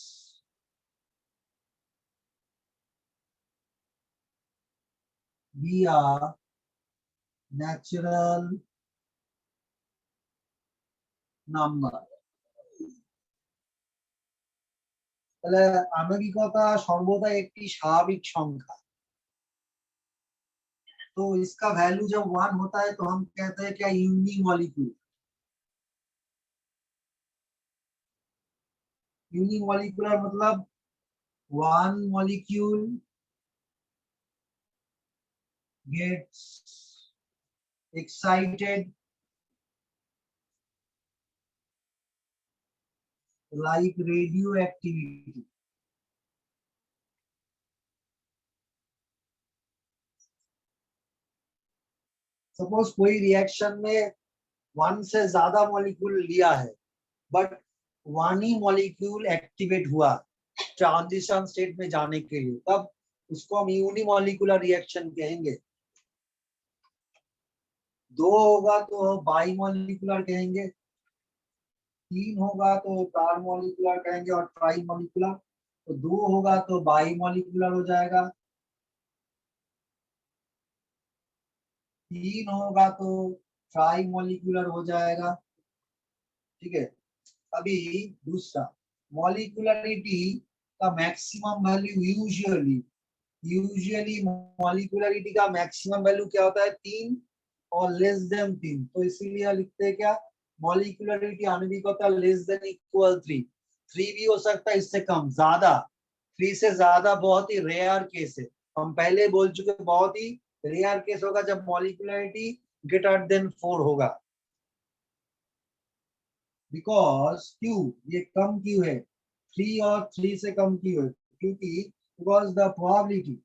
be a natural number। তাহলে আণবিকতা সর্বদা একটি স্বাভাবিক সংখ্যা। तो इसका वैल्यू जब 1 होता है तो हम कहते हैं क्या, यूनिमॉलिक्यूल। यूनिमॉलिक्यूलर मतलब one molecule gets excited like radioactivity। Suppose कोई रिएक्शन में वन से ज्यादा मॉलिक्यूल लिया है, but one he molecule activate हुआ ट्रांजिशन स्टेट में जाने के लिए, तब उसको हम यूनिमॉलिक्यूलर रिएक्शन कहेंगे। दो होगा तो बाई मॉलिक्यूलर कहेंगे, तीन होगा तो चार मॉलिक्यूलर कहेंगे, और ट्राई मॉलिक्यूलर। तो दो होगा तो बाई मॉलिक्यूलर हो जाएगा, तीन होगा तो ट्राई मॉलिक्यूलर हो जाएगा। ठीक है। अभी दूसरा, मॉलिक्यूलरिटी का maximum value usually usually molecularity का मैक्सिमम वैल्यू क्या होता है, 3 और लेस देन 3। तो इसीलिए लिखते हैं क्या, मॉलिक्यूलरिटी आणविकता लेस देन इक्वल 3। 3 भी हो सकता है, इससे कम, ज्यादा 3 से ज्यादा बहुत ही रेयर केस है। हम पहले बोल चुके, बहुत ही रेयर केस होगा जब मॉलिक्यूलरिटी ग्रेटर देन 4 होगा। बिकॉज क्यू, ये कम क्यू है, 3 और 3 से कम क्यू है, क्योंकि because the probability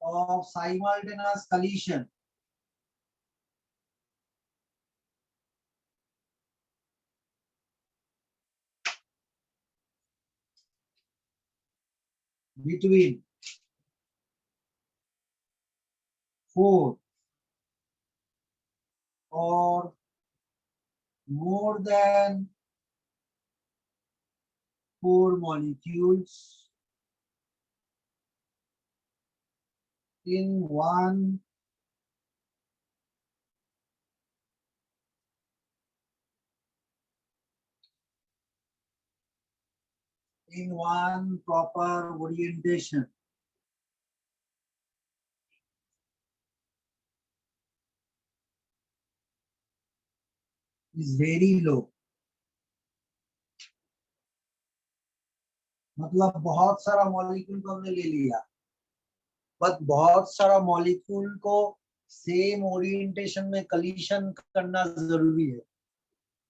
of simultaneous collision between 4 or more than 4 molecules in one proper orientation is very low. मतलब बहुत सारा मॉलिक्यूल को हमने ले लिया, बट बहुत सारा मॉलिक्यूल को सेम ओरिएंटेशन में कलीशन करना जरूरी है।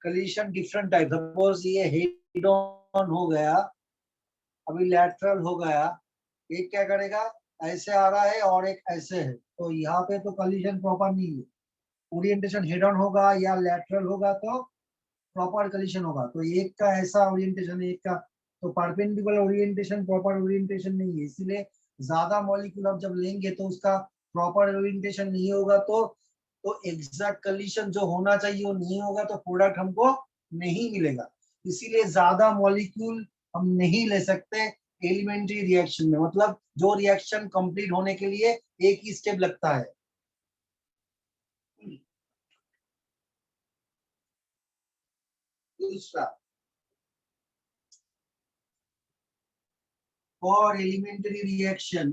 कलीशन डिफरेंट टाइप, सपोज ये हेड ऑन हो गया, अभी लैटरल हो गया, एक क्या करेगा, ऐसे आ रहा है और एक ऐसे है, तो यहाँ पे तो कलीशन प्रॉपर नहीं है। ओरिएंटेशन हेड ऑन होगा या लैटरल होगा तो प्रॉपर कलीशन होगा। तो एक का ऐसा ओरिएंटेशन है, एक का तो परपेंडिकुलर ओरिएंटेशन प्रॉपर ओरिएंटेशन नहीं है, इसीलिए ज्यादा मॉलिक्यूल आप जब लेंगे तो उसका प्रॉपर ओरिएंटेशन नहीं होगा, तो एग्जैक्ट कलीशन जो होना चाहिए वो नहीं होगा, तो प्रोडक्ट हमको नहीं मिलेगा। इसीलिए ज्यादा मॉलिक्यूल हम नहीं ले सकते एलिमेंट्री रिएक्शन में, मतलब जो रिएक्शन कंप्लीट होने के लिए एक ही स्टेप लगता है। दूसरा, for elementary reaction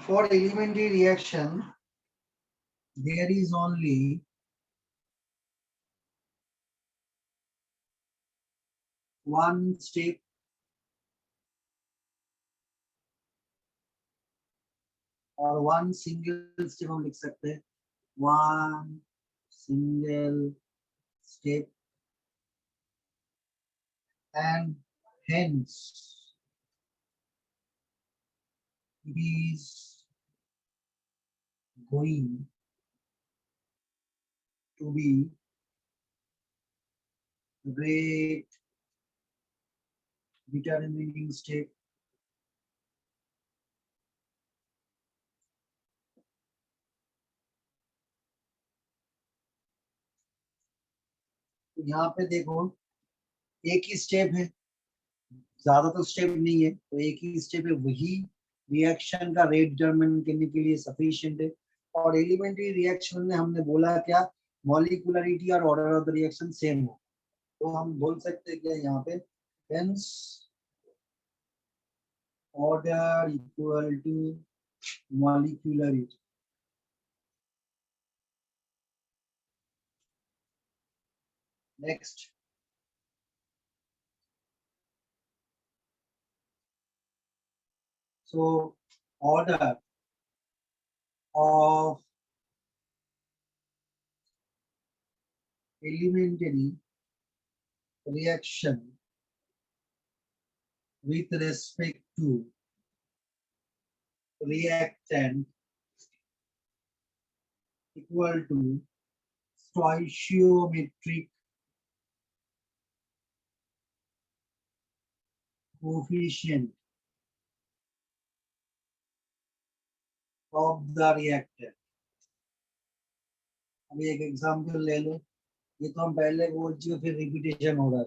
for elementary reaction there is only one step और वन सिंगल स्टेप हम लिख सकते हैं, one single step, and hence it is going to be rate determining step तो यहाँ पे देखो एक ही स्टेप है, ज्यादा तो स्टेप नहीं है, तो एक ही स्टेप है, वही रिएक्शन का रेट डिटरमिन करने के लिए सफिशिएंट है। और एलिमेंट्री रिएक्शन में हमने बोला क्या, मॉलिक्यूलरिटी और order of the reaction same हो, तो हम बोल सकते हैं क्या यहाँ पे, hence order equal to molecularity. Next, so order of elementary reaction with respect to reactant equal to stoichiometric coefficient of the reactant। अभी एक एग्जांपल ले लो, ये तो हम पहले बोल चुके, फिर रिपीटेशन हो रहा है।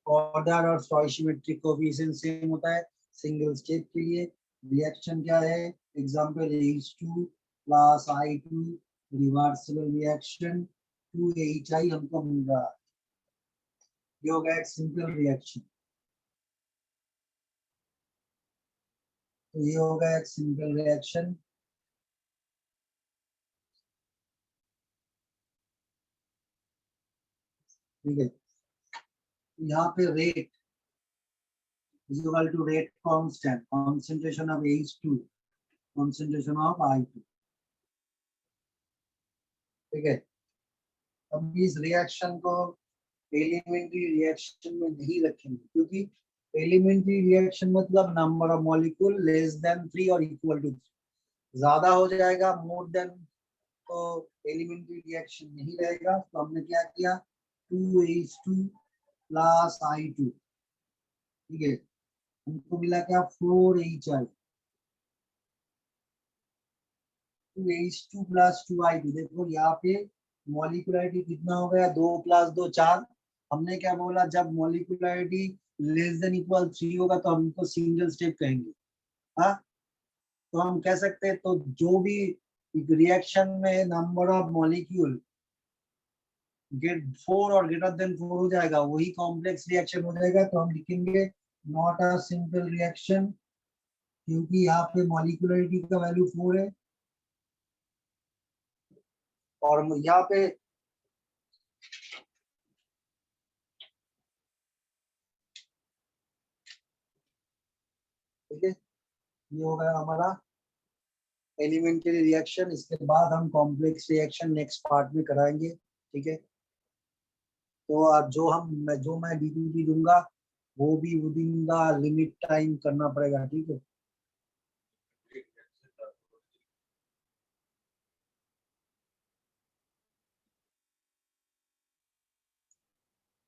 ऑर्डर और स्टोइशियोमेट्रिक कोएफिशिएंट सेम होता है सिंगल स्टेप के लिए। रिएक्शन क्या है, example H2 plus I2 reversible reaction 2HI हमको मिल रहा है, ये होगा एक सिंपल रिएक्शन, तो ये होगा एक सिंपल रिएक्शन। ठीक है, यहाँ पे rate is equal to rate constant, concentration of H2, concentration of I2, ठीक है। अब इस रिएक्शन को एलिमेंट्री रिएक्शन में नहीं रखेंगे, क्योंकि एलिमेंट्री रिएक्शन मतलब number of molecule less than 3 और इक्वल टू 3, ज्यादा हो जाएगा मोर देन तो एलिमेंट्री रिएक्शन नहीं रहेगा। तो हमने क्या किया, 2H2 प्लस I2, ठीक है, हमको मिला क्या 4HI, 2H2 प्लस 2I2। देखो यहाँ पे मॉलिक्यूलरिटी कितना हो गया, 2 प्लस 2 4। हमने क्या बोला, जब मॉलिक्यूलरिटी लेस देन इक्वल 3 होगा तो हमको सिंगल स्टेप कहेंगे। हाँ, तो हम कह सकते हैं तो जो भी रिएक्शन में नंबर ऑफ मॉलिक्यूल गेट 4 और ग्रेटर देन 4 हो जाएगा, वही कॉम्प्लेक्स रिएक्शन हो जाएगा। तो हम लिखेंगे नॉट अ सिंपल रिएक्शन, क्योंकि यहाँ पे मॉलिक्यूलरिटी का वैल्यू 4 है और यहाँ पे ठीक है, ये हो गया हमारा एलिमेंट्री रिएक्शन। इसके बाद हम कॉम्प्लेक्स रिएक्शन नेक्स्ट पार्ट में कराएंगे, ठीक है। तो आज जो मैं DPT दूंगा वो भी विदिन द लिमिट टाइम करना पड़ेगा, ठीक है।